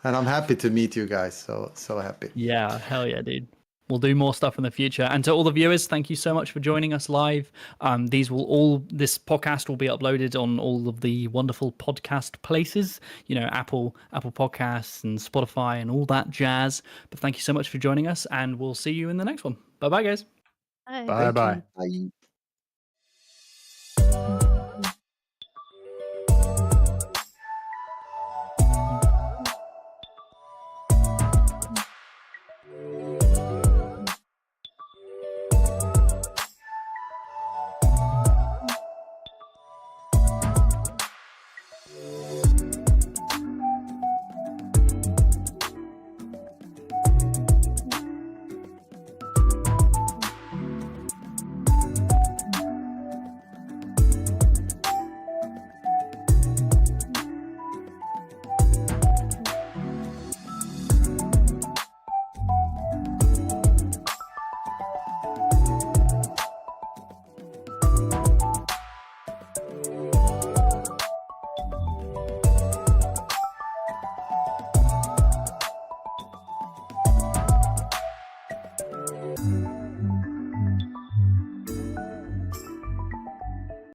And I'm happy to meet you guys. So happy. Yeah, hell yeah, dude. We'll do more stuff in the future. And to all the viewers, thank you so much for joining us live. This podcast will be uploaded on all of the wonderful podcast places, Apple Podcasts and Spotify and all that jazz. But thank you so much for joining us, and we'll see you in the next one. Bye bye, guys. Bye. Bye bye. Bye.